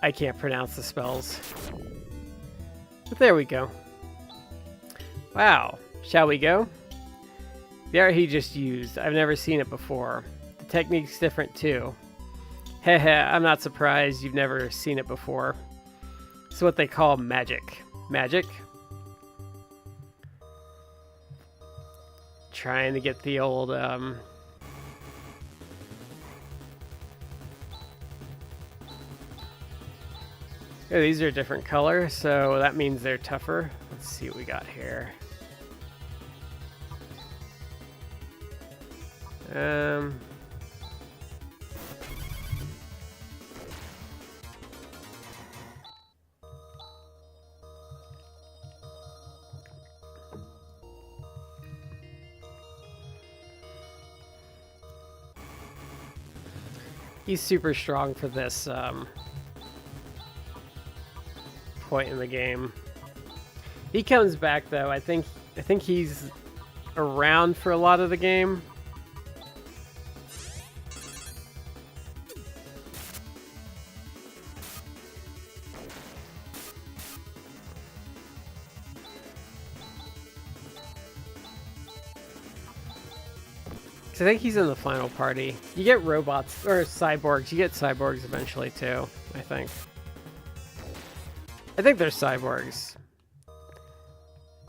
I can't pronounce the spells, but there we go. Wow, shall we go? The art he just used, I've never seen it before. The technique's different too. Heh, I'm not surprised you've never seen it before. It's what they call magic. Magic? Trying to get the old, Oh, these are a different color, so that means they're tougher. Let's see what we got here. He's super strong for this point in the game. He comes back though. I think he's around for a lot of the game. I think he's in the final party. You get robots, or cyborgs. You get cyborgs eventually too, I think. I think they're cyborgs.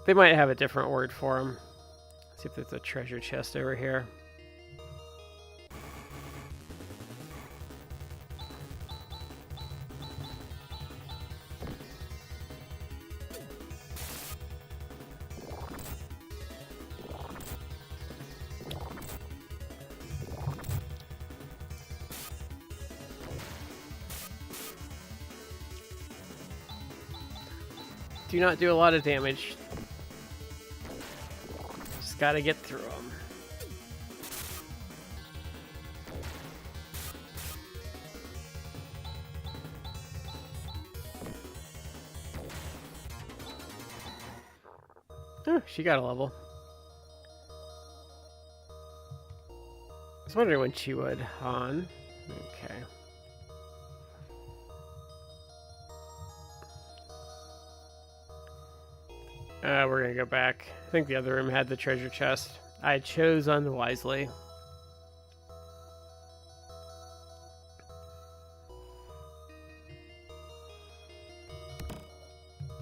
They might have a different word for them. Let's see if there's a treasure chest over here. Do not do a lot of damage. Just gotta get through them. Oh, she got a level. I was wondering when she would. Han. Okay. We're gonna go back. I think the other room had the treasure chest. I chose unwisely.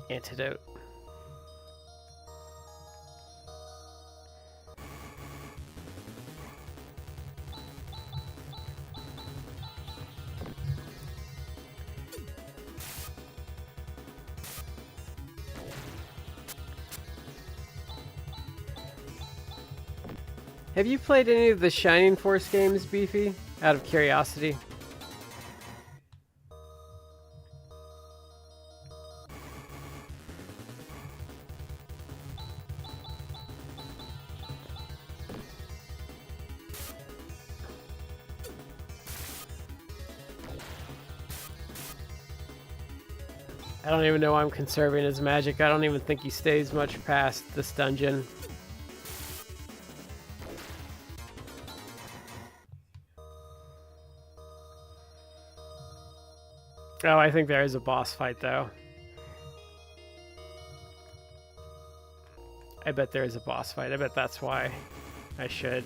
Antidote. Have you played any of the Shining Force games, Beefy? Out of curiosity. I don't even know why I'm conserving his magic. I don't even think he stays much past this dungeon. Oh, I think there is a boss fight, though. I bet there is a boss fight. I bet that's why I should.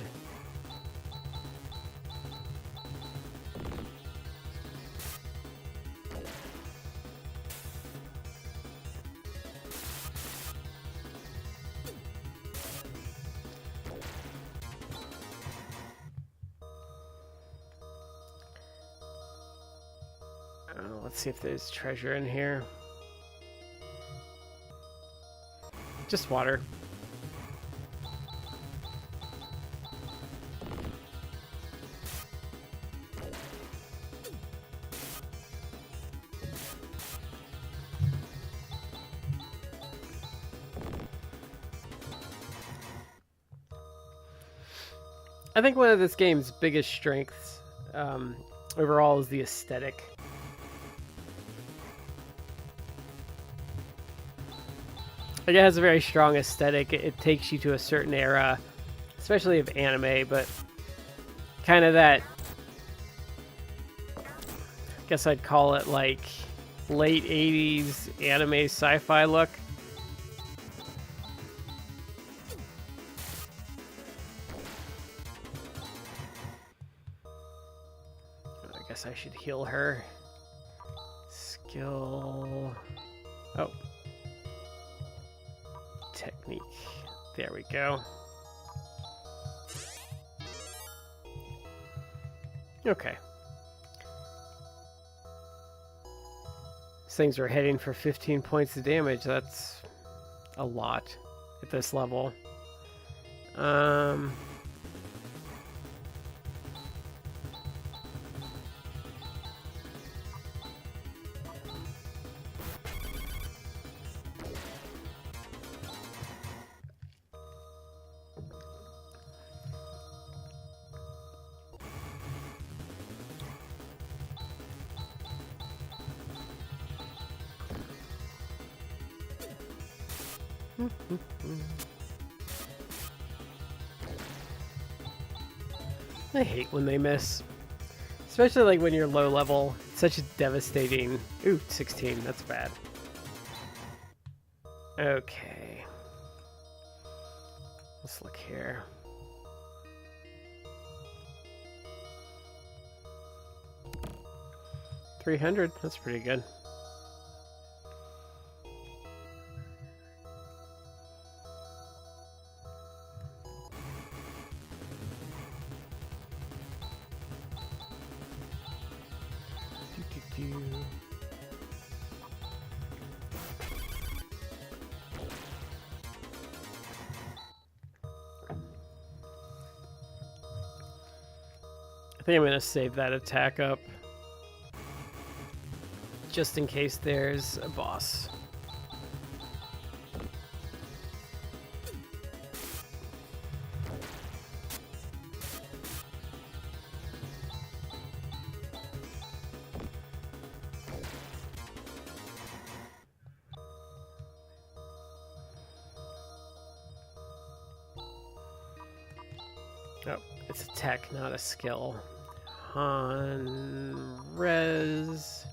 let's see if there's treasure in here. Just water. I think one of this game's biggest strengths overall is the aesthetic. Like, it has a very strong aesthetic. It takes you to a certain era, especially of anime, but kind of that, I guess I'd call it like late 80s anime sci-fi look. I guess I should heal her. Skill. Oh. Technique. There we go. Okay. These things are heading for 15 points of damage. That's a lot at this level. I hate when they miss. Especially like when you're low level. It's such a devastating... Ooh, 16. That's bad. Okay. Let's look here. $300. That's pretty good. I think I'm going to save that attack up just in case there's a boss. Oh, it's a tech, not a skill. On res.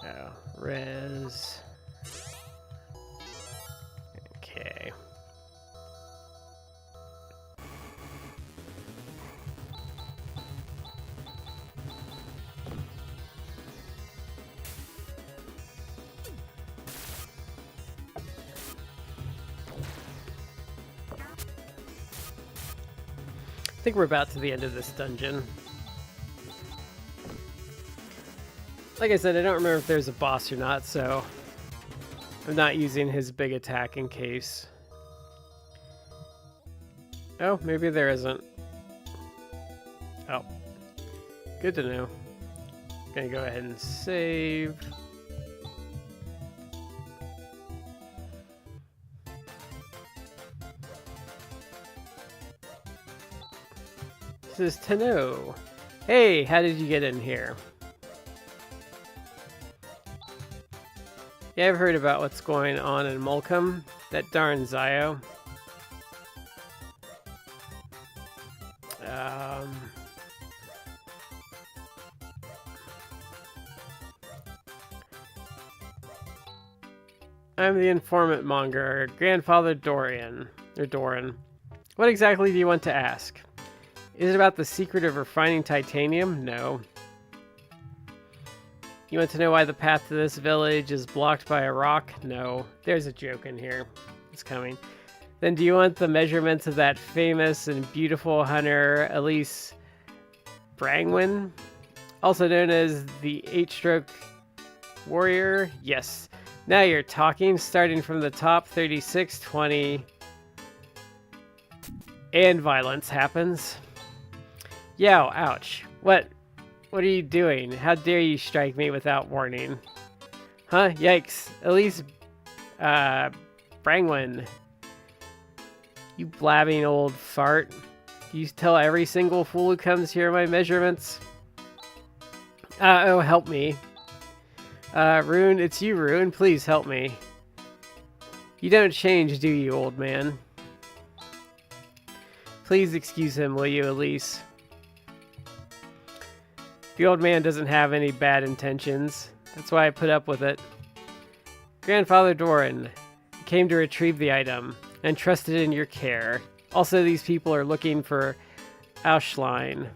Oh, res. Okay. I think we're about to the end of this dungeon. Like I said, I don't remember if there's a boss or not, so I'm not using his big attack in case. Oh, maybe there isn't. Oh, good to know. Gonna go ahead and save. This is Tano. Hey, how did you get in here? Yeah, I've heard about what's going on in Mulcom. That darn Zio. I'm the informant monger, Grandfather Dorian. Or Doran. What exactly do you want to ask? Is it about the secret of refining titanium? No. You want to know why the path to this village is blocked by a rock? No. There's a joke in here. It's coming. Then do you want the measurements of that famous and beautiful hunter, Elise Brangwin, also known as the 8-stroke warrior. Yes. Now you're talking, starting from the top, 36, 20, and violence happens. Yow, ouch. What are you doing? How dare you strike me without warning? Huh? Yikes. At least, Brangwin. You blabbing old fart. Do you tell every single fool who comes here my measurements? Oh, help me. Rune, it's you, Rune. Please help me. You don't change, do you, old man? Please excuse him, will you, Elise? The old man doesn't have any bad intentions. That's why I put up with it. Grandfather Doran came to retrieve the item and trusted in your care. Also, these people are looking for Auschlein.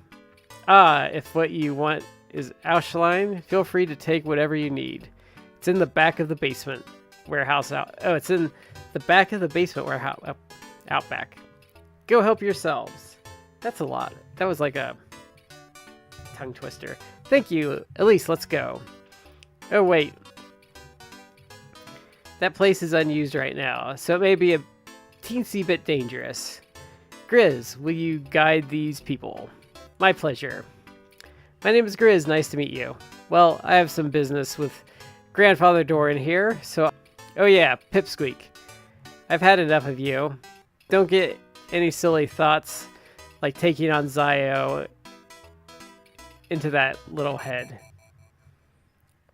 Ah, if what you want is Auschlein, feel free to take whatever you need. It's in the back of the basement warehouse it's in the back of the basement warehouse out back. Go help yourselves. That's a lot. That was like a tongue twister. Thank you. Elise, let's go. Oh, wait. That place is unused right now, so it may be a teensy bit dangerous. Grizz, will you guide these people? My pleasure. My name is Grizz. Nice to meet you. Well, I have some business with Grandfather Doran here, so... Oh yeah, Pipsqueak. I've had enough of you. Don't get any silly thoughts like taking on Zio into that little head.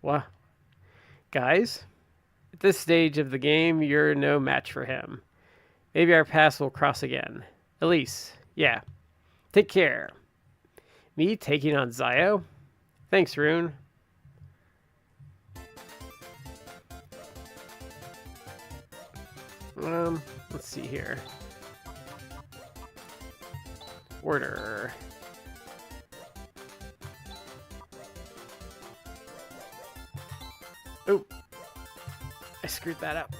What? Guys? At this stage of the game, you're no match for him. Maybe our paths will cross again. Elise, yeah. Take care. Me taking on Zio? Thanks, Rune. Let's see here. Order. Oh, I screwed that up.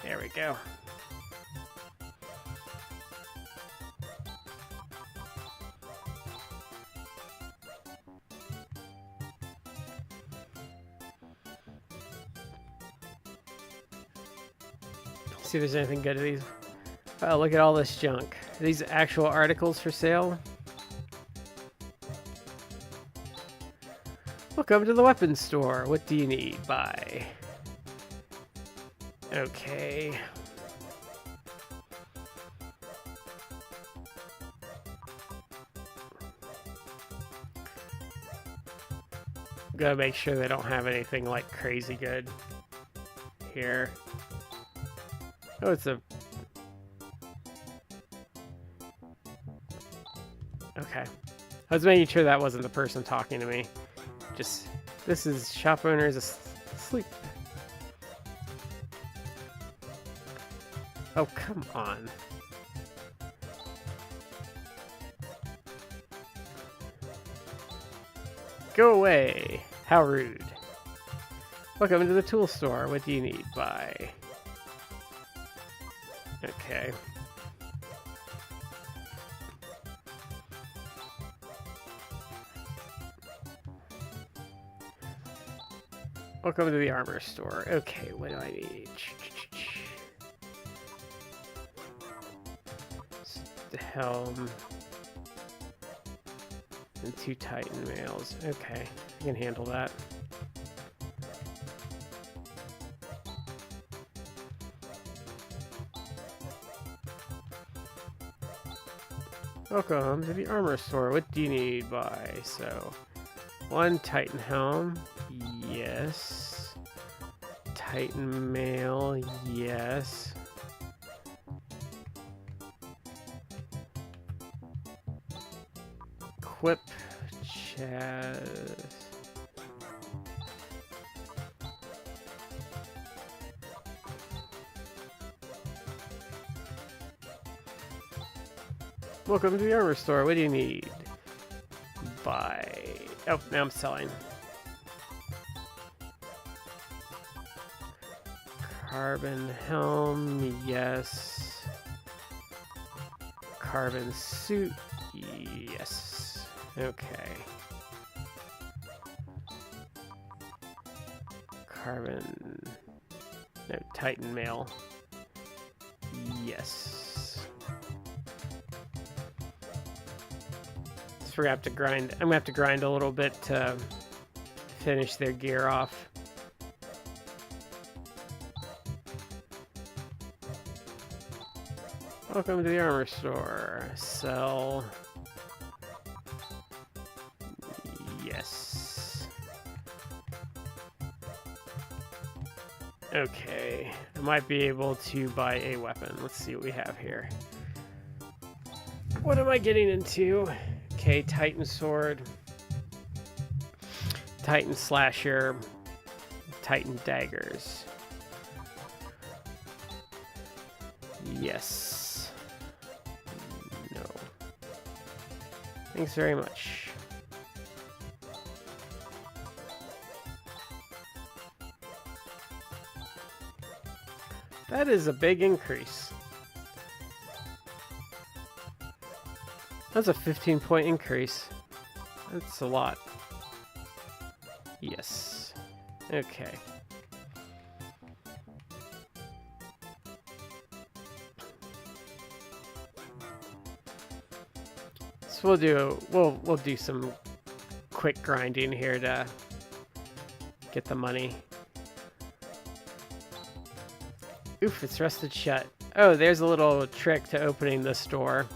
There we go. See if there's anything good to these. Oh, look at all this junk. Are these actual articles for sale? Welcome to the weapons store. What do you need? Buy. Okay. Gotta make sure they don't have anything like crazy good here. Oh, it's a... Okay. I was making sure that wasn't the person talking to me. Just... This is shop owners asleep. Oh, come on. Go away. How rude. Welcome to the tool store. What do you need? Buy. Okay. Welcome to the armor store. Okay, what do I need? The helm. And 2 Titan mails. Okay, I can handle that. Welcome to the armor store. What do you need? Buy. So, 1 Titan helm. Yes. Titan mail. Yes. Equip. Chaz. Welcome to the armor store. What do you need? Buy. Oh, now I'm selling. Carbon helm, yes. carbon suit. Yes. Okay. Carbon. No, Titan mail. Yes. Just forgot to grind. I'm gonna have to grind a little bit to finish their gear off. Welcome to the armor store. Sell. Yes. Okay. I might be able to buy a weapon. Let's see what we have here. What am I getting into? Okay, Titan sword. Titan slasher. Titan daggers. Yes. No. Thanks very much. That is a big increase. That's a 15-point increase. That's a lot. Yes. Okay. So we'll do some quick grinding here to get the money. Oof, it's rusted shut. Oh, there's a little trick to opening the store.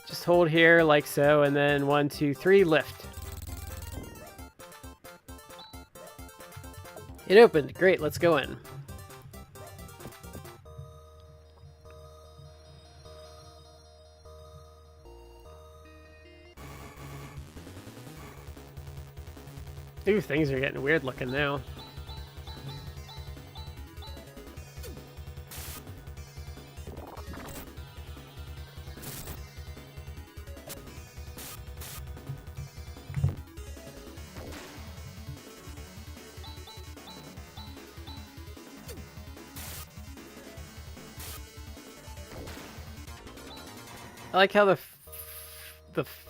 Just hold here like so, and then 1, 2, 3, lift. It opened. Great, let's go in. Ooh, things are getting weird looking now. I like how the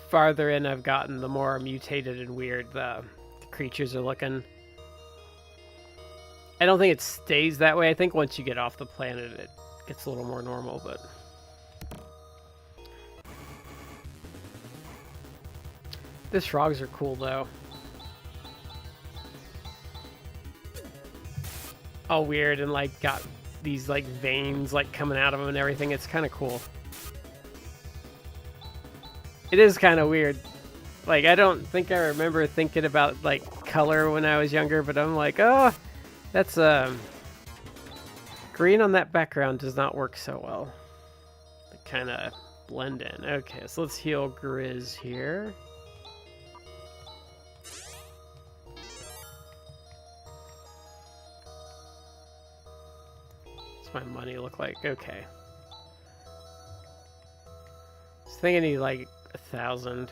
farther in I've gotten, the more mutated and weird the creatures are looking. I don't think it stays that way. I think once you get off the planet, it gets a little more normal, but... These frogs are cool, though. All weird and, like, got these, like, veins, like, coming out of them and everything. It's kind of cool. It is kind of weird. Like, I don't think I remember thinking about, like, color when I was younger, but I'm like, oh, that's, green on that background does not work so well. They kind of blend in. Okay, so let's heal Grizz here. What's my money look like? Okay. I think I need, like, 1,000.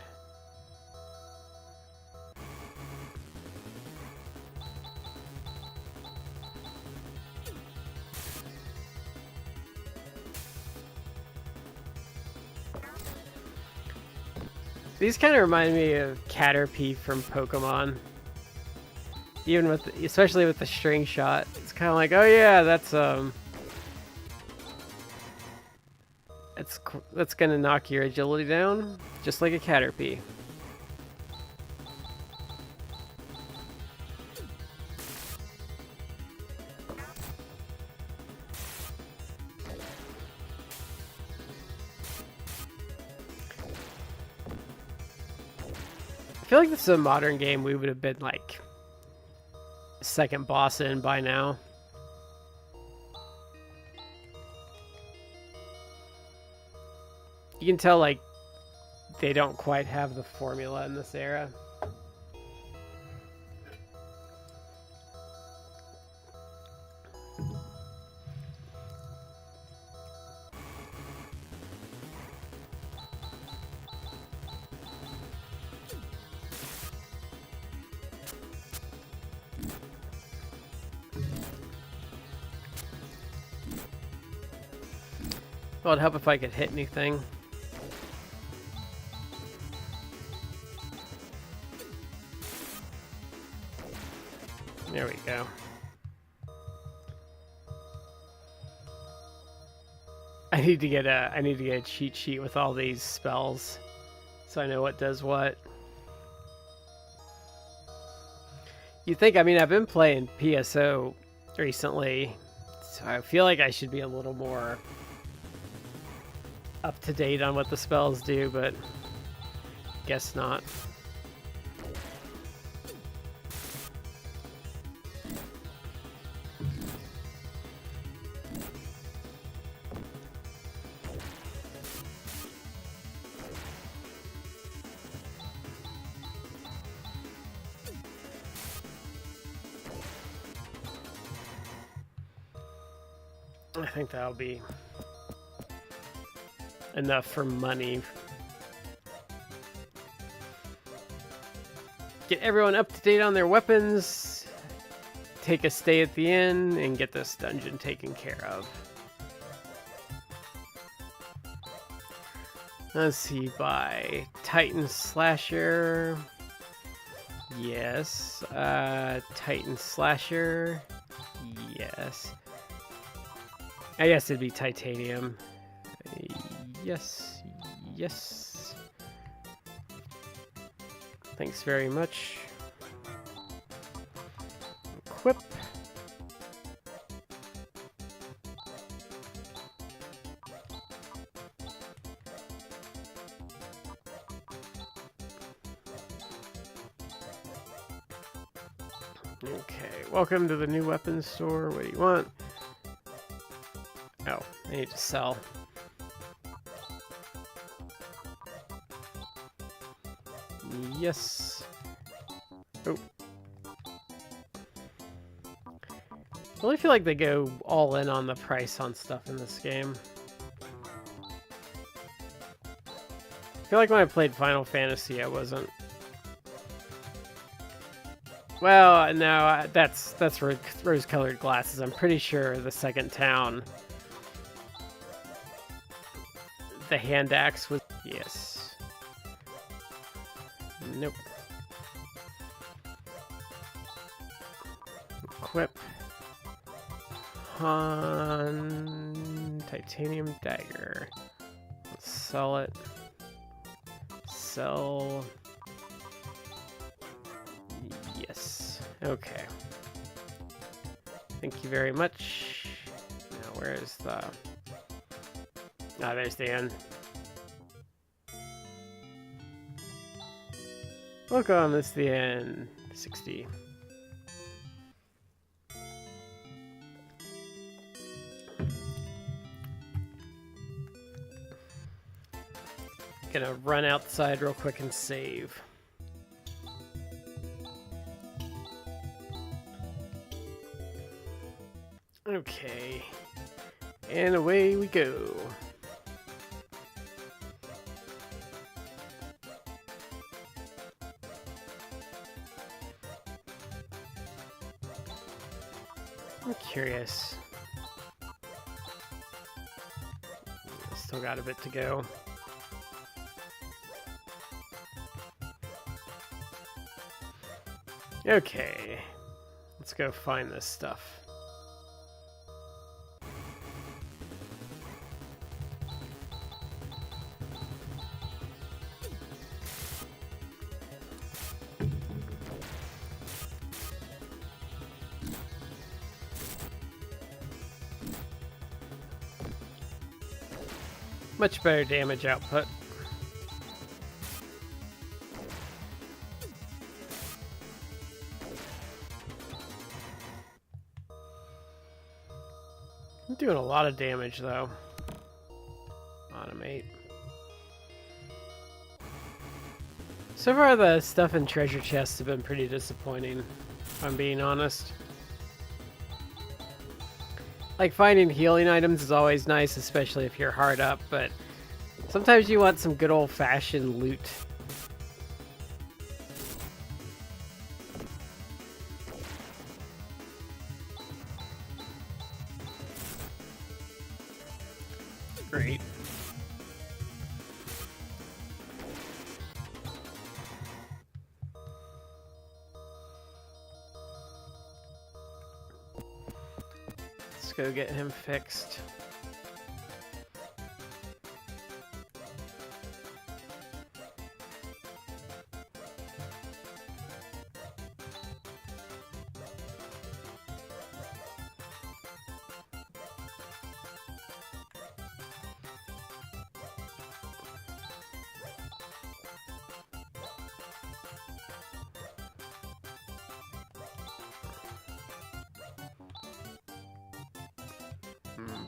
These kind of remind me of Caterpie from Pokemon. Even with, especially with the string shot, it's kind of like, oh yeah, that's gonna knock your agility down, just like a Caterpie. I feel like this is a modern game we would have been like second boss in by now. You can tell, like, they don't quite have the formula in this era. Well, it'd help if I could hit anything. There we go. I need to get a cheat sheet with all these spells, so I know what does what. You think? I mean, I've been playing PSO recently, so I feel like I should be a little more up to date on what the spells do, but guess not. I think that'll be enough for money. Get everyone up to date on their weapons, take a stay at the inn, and get this dungeon taken care of. Let's see, by Titan Slasher. Yes. Titan Slasher. Yes. I guess it'd be titanium. Yes. Yes. Thanks very much. Equip. Okay, welcome to the new weapons store. What do you want? Oh, I need to sell. Yes. Oh. I really feel like they go all in on the price on stuff in this game. I feel like when I played Final Fantasy, I wasn't. Well, no, that's rose-colored glasses. I'm pretty sure the second town, the hand axe was... Yes. Nope. Equip. Han... Titanium dagger. Let's sell it. Sell... Yes. Okay. Thank you very much. Now, where is the... Ah, there's the end. Welcome, it's the end. 60. Gonna run outside real quick and save. Okay. And away we go. I'm curious. Still got a bit to go. Okay. Let's go find this stuff. Much better damage output. I'm doing a lot of damage though. Automate. So far the stuff in treasure chests have been pretty disappointing, if I'm being honest. Like, finding healing items is always nice, especially if you're hard up, but sometimes you want some good old-fashioned loot. Great. Let's go get him fixed.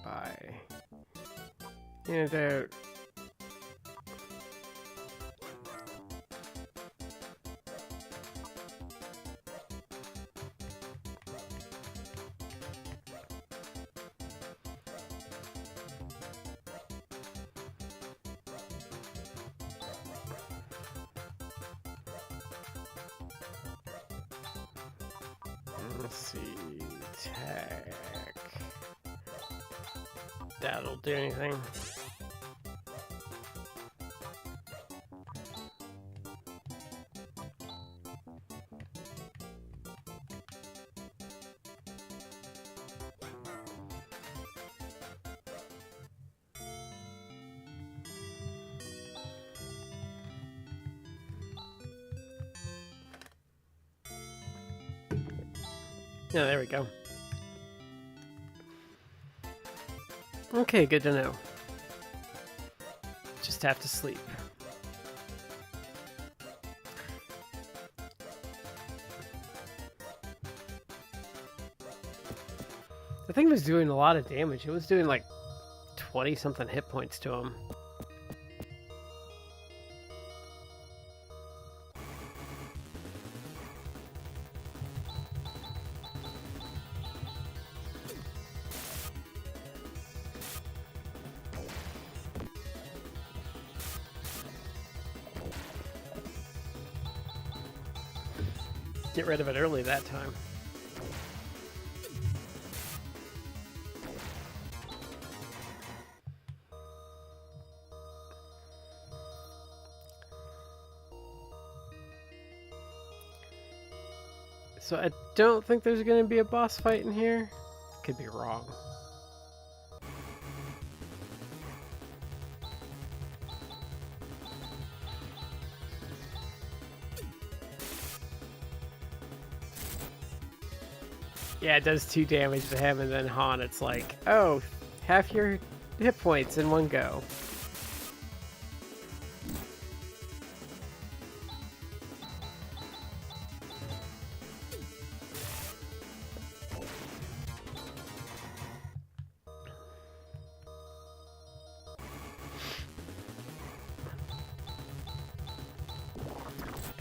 By antidote. Let's see, tech. That'll do anything. Yeah, there we go. Okay, good to know. Just have to sleep. The thing was doing a lot of damage. It was doing like 20-something hit points to him. Get rid of it early that time. So I don't think there's going to be a boss fight in here. Could be wrong. Yeah, it does 2 damage to him, and then Han, it's like, oh, half your hit points in one go.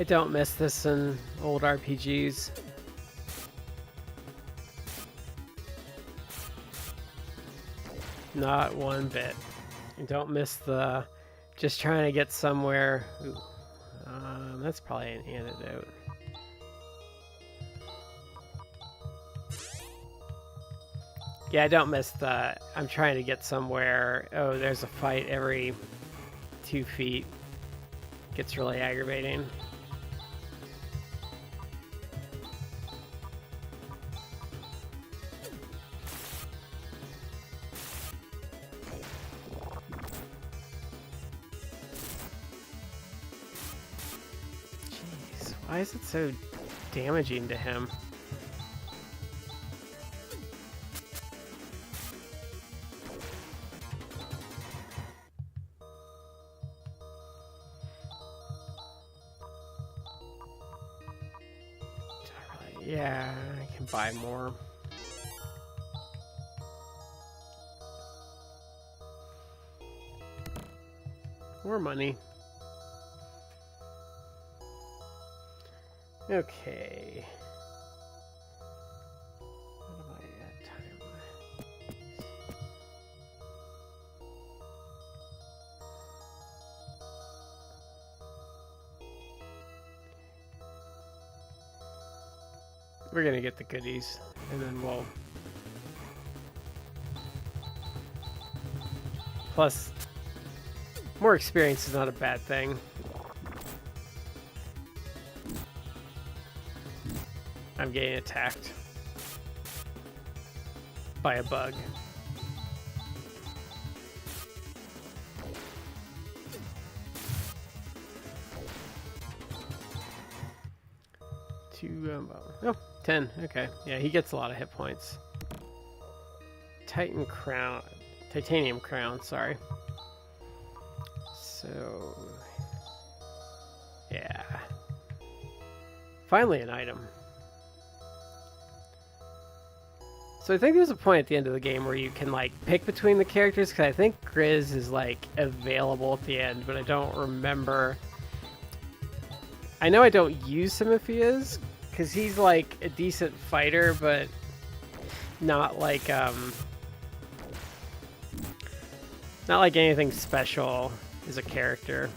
I don't miss this in old RPGs. Not one bit. I don't miss the just trying to get somewhere. Ooh. That's probably an antidote. Yeah, I don't miss the I'm trying to get somewhere. Oh, there's a fight every 2 feet. Gets really aggravating. Why is it so damaging to him? Yeah, I can buy more. More money. Okay. What am I at time? We're gonna get the goodies, and then we'll Plus, more experience is not a bad thing. I'm getting attacked by a bug. Oh, 10. Okay. Yeah, he gets a lot of hit points. Titanium crown, sorry. So, yeah. Finally an item. So I think there's a point at the end of the game where you can like pick between the characters, because I think Grizz is like available at the end, but I don't remember. I know I don't use him if he is, because he's like a decent fighter, but not like anything special as a character.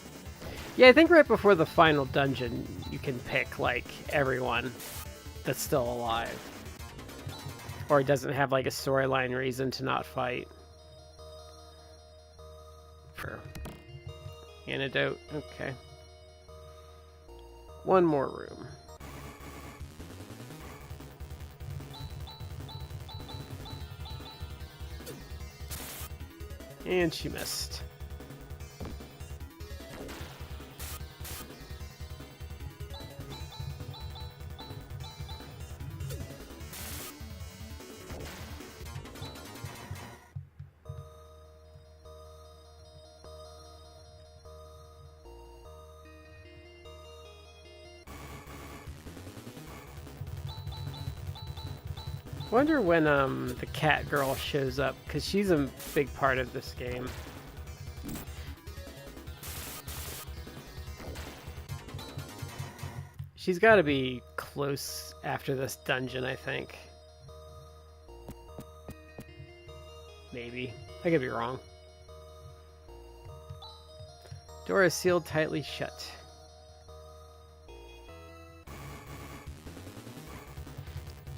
Yeah, I think right before the final dungeon, you can pick like everyone that's still alive, or doesn't have like a storyline reason to not fight. For antidote, okay. One more room. And she missed. Wonder when the cat girl shows up, because she's a big part of this game. She's got to be close after this dungeon, I think. Maybe. I could be wrong. Door is sealed tightly shut.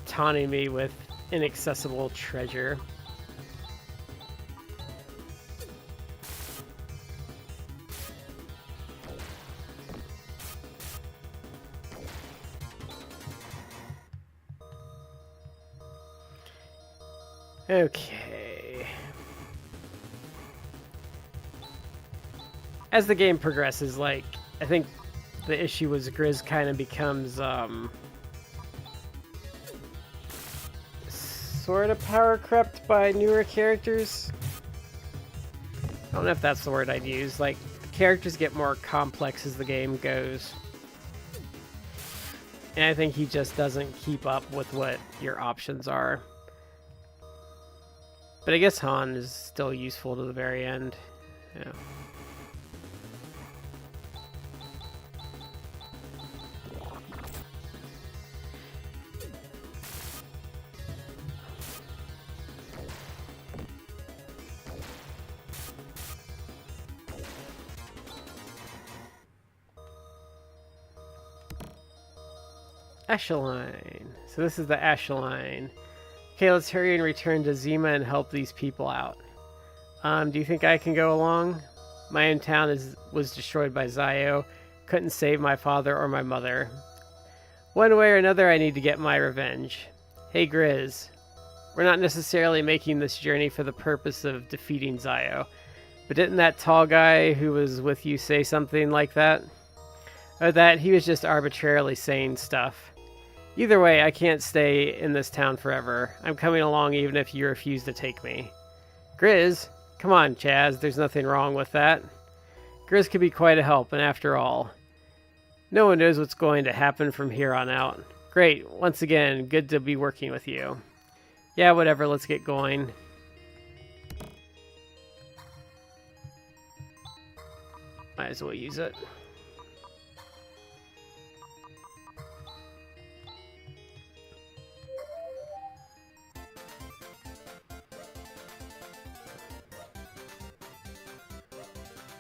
Taunting me with inaccessible treasure. Okay. As the game progresses, like, I think the issue was Grizz kind of becomes, sort of power crept by newer characters. I don't know if that's the word I'd use. Like, characters get more complex as the game goes. And I think he just doesn't keep up with what your options are. But I guess Han is still useful to the very end. Yeah. Echelon. So this is the echelon. Okay, let's hurry and return to Zima and help these people out. Do you think I can go along? My own town was destroyed by Zio. Couldn't save my father or my mother. One way or another, I need to get my revenge. Hey, Grizz. We're not necessarily making this journey for the purpose of defeating Zio. But didn't that tall guy who was with you say something like that? Or that he was just arbitrarily saying stuff? Either way, I can't stay in this town forever. I'm coming along even if you refuse to take me. Grizz? Come on, Chaz, there's nothing wrong with that. Grizz could be quite a help, and after all, no one knows what's going to happen from here on out. Great, once again, good to be working with you. Yeah, whatever, let's get going. Might as well use it.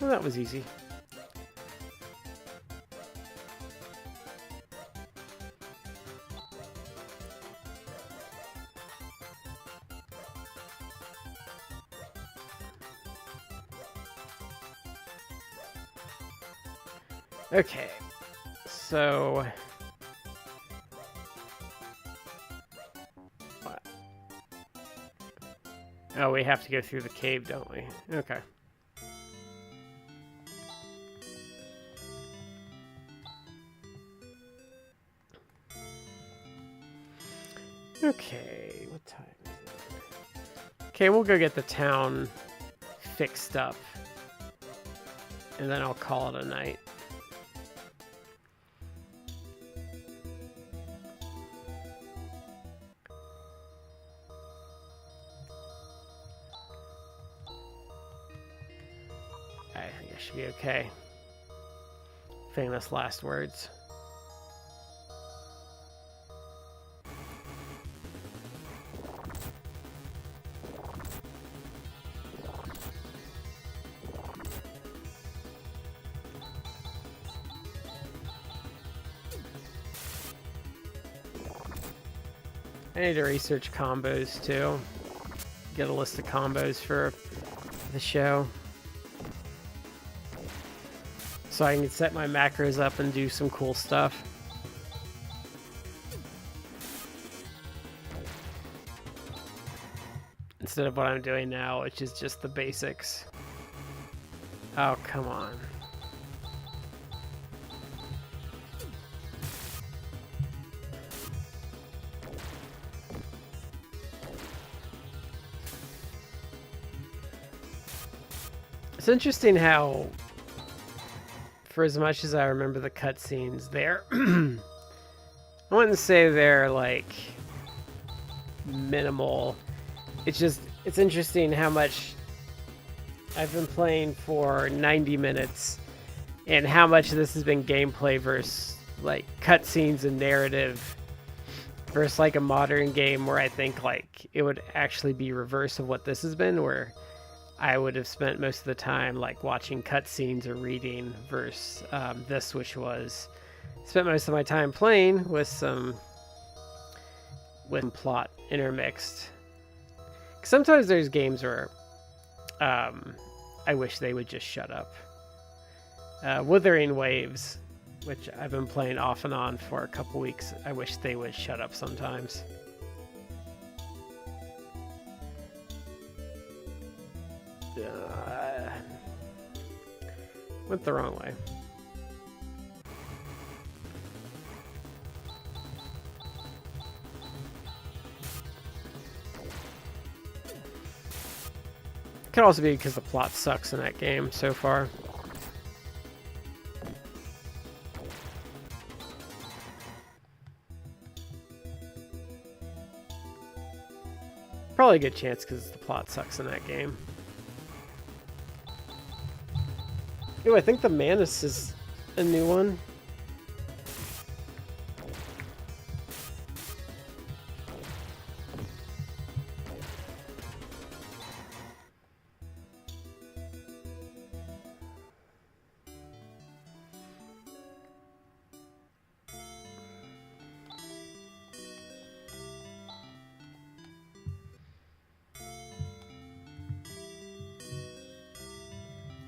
Well, that was easy. Okay, so what? Oh, we have to go through the cave, don't we? Okay. Okay, what time is it? Okay, we'll go get the town fixed up, and then I'll call it a night. I think I should be okay. Famous last words. I need to research combos too. Get a list of combos for the show. So I can set my macros up and do some cool stuff. Instead of what I'm doing now, which is just the basics. Oh, come on. It's interesting how, for as much as I remember the cutscenes, they're I wouldn't say they're like minimal. It's just, it's interesting how much I've been playing for 90 minutes and how much of this has been gameplay versus like cutscenes and narrative versus like a modern game where I think like it would actually be reverse of what this has been, where I would have spent most of the time like watching cutscenes or reading versus this, which was spent most of my time playing with some plot intermixed. Sometimes there's games where I wish they would just shut up. Wuthering Waves, which I've been playing off and on for a couple weeks, I wish they would shut up sometimes. Went the wrong way. Could also be because the plot sucks in that game so far. Probably a good chance because the plot sucks in that game. Ooh, I think the Manus is a new one.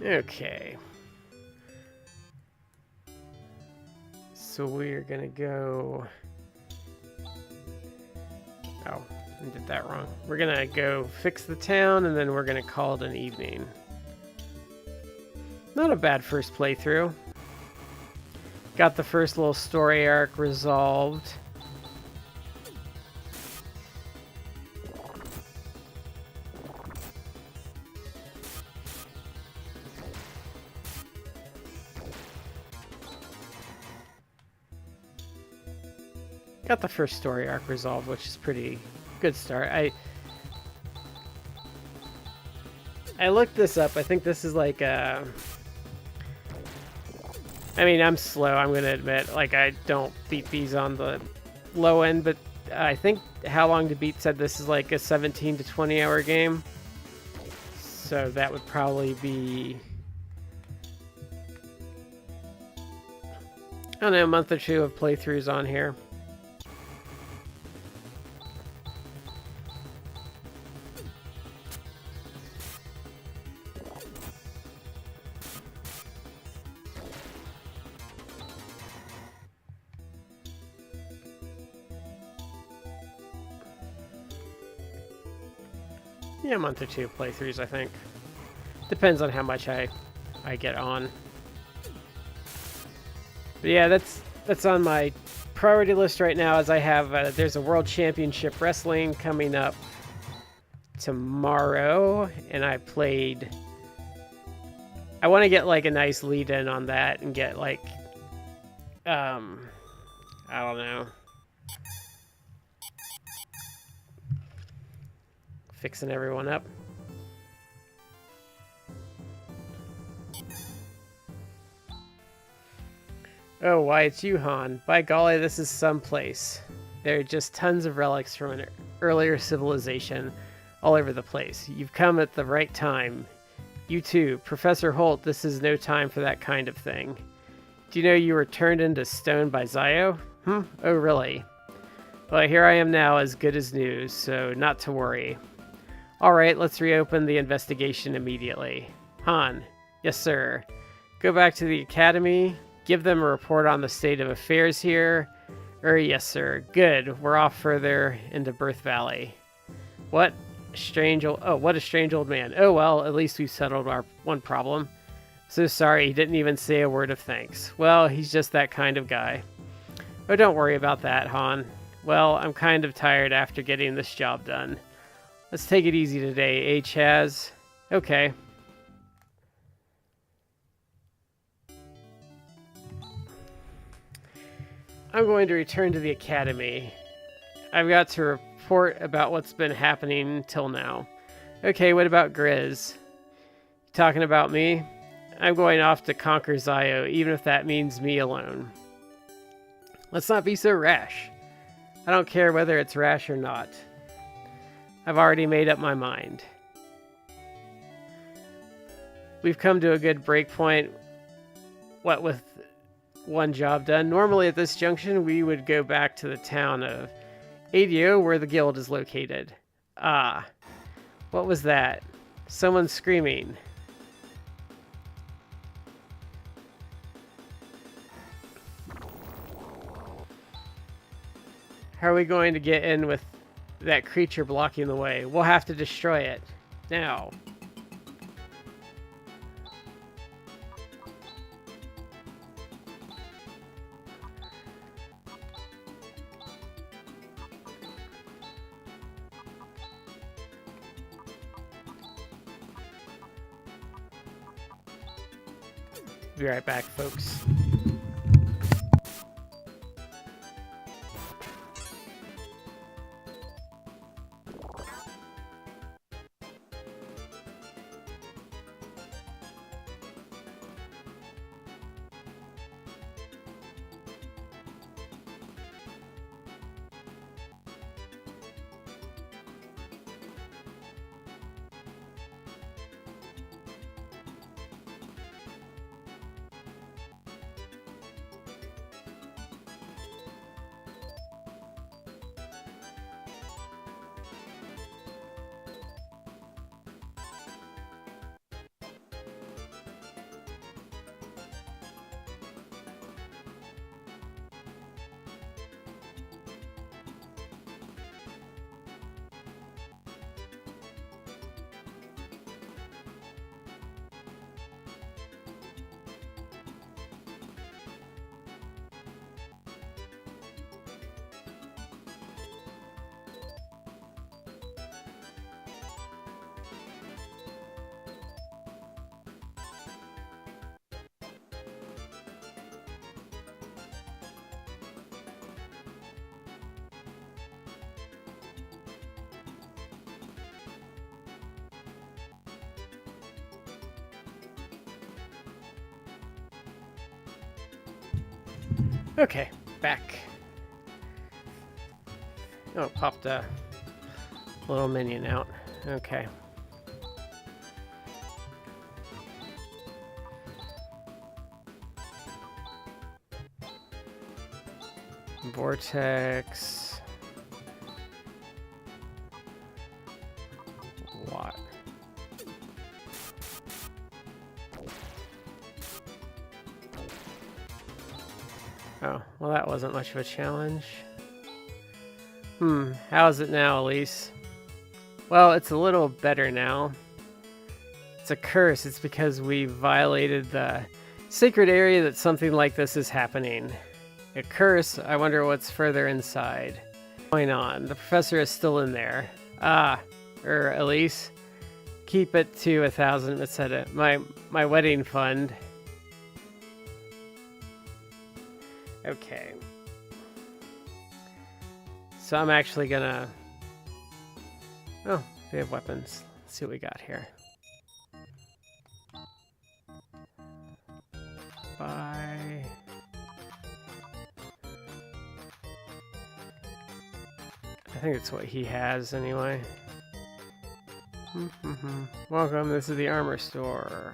Okay. So we're gonna go... Oh, I did that wrong. We're gonna go fix the town and then we're gonna call it an evening. Not a bad first playthrough. Got the first little story arc resolved. Got the first story arc resolved, which is pretty good start. I looked this up. I think this is like a... I mean, I'm slow, I'm gonna admit. Like, I don't beat these on the low end, but I think How Long to Beat said this is like a 17 to 20 hour game. So that would probably be... I don't know, a month or two of playthroughs on here. Yeah, a month or two playthroughs, I think. Depends on how much I get on. But yeah, that's on my priority list right now, as I have there's a World Championship Wrestling coming up tomorrow, and I want to get like a nice lead in on that and get like I don't know, fixing everyone up. Oh, why, it's you, Han. By golly, this is someplace. There are just tons of relics from an earlier civilization all over the place. You've come at the right time. You too. Professor Holt, this is no time for that kind of thing. Do you know you were turned into stone by Zio? Oh, really? Well, here I am now, as good as new, so not to worry. Alright, let's reopen the investigation immediately. Han. Yes, sir. Go back to the academy. Give them a report on the state of affairs here. Yes, sir. Good. We're off further into Birth Valley. What a strange old man. Oh, well, at least we've settled our one problem. So sorry, he didn't even say a word of thanks. Well, he's just that kind of guy. Oh, don't worry about that, Han. Well, I'm kind of tired after getting this job done. Let's take it easy today, eh, Chaz? Okay. I'm going to return to the academy. I've got to report about what's been happening till now. Okay, what about Grizz? Talking about me? I'm going off to conquer Zio, even if that means me alone. Let's not be so rash. I don't care whether it's rash or not. I've already made up my mind. We've come to a good break point, what with one job done. Normally at this junction, we would go back to the town of Adio, where the guild is located. Ah, what was that? Someone screaming. How are we going to get in with that creature blocking the way? We'll have to destroy it. Now. Be right back, folks. Okay, back. Oh, popped a little minion out. Okay. Vortex. What? Oh, well, that wasn't much of a challenge. How is it now, Elise? Well, it's a little better now. It's a curse. It's because we violated the sacred area that something like this is happening. A curse. I wonder what's further inside. What's going on? The professor is still in there. Elise. Keep it to 1,000. It said my wedding fund. Okay. So I'm actually gonna... Oh, they have weapons. Let's see what we got here. Bye. I think it's what he has anyway. Welcome, this is the armor store.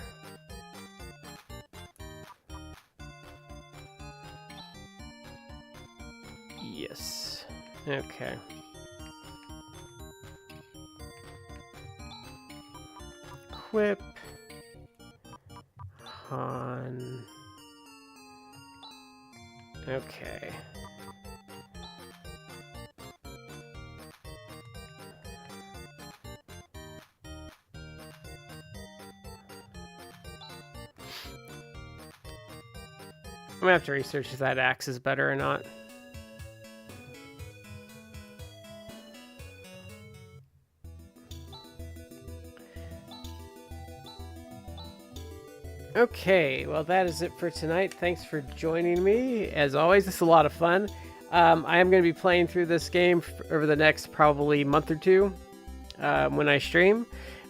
Yes. Okay. Equip. Han. Okay. I'm gonna have to research if that axe is better or not. Okay, well that is it for tonight. Thanks for joining me. As always, this is a lot of fun. I am going to be playing through this game over the next probably month or two when I stream.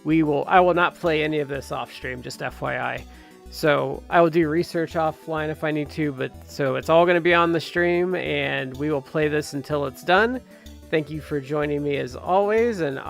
I will not play any of this off stream, just FYI. So I will do research offline if I need to, but so it's all going to be on the stream, and we will play this until it's done. Thank you for joining me as always, and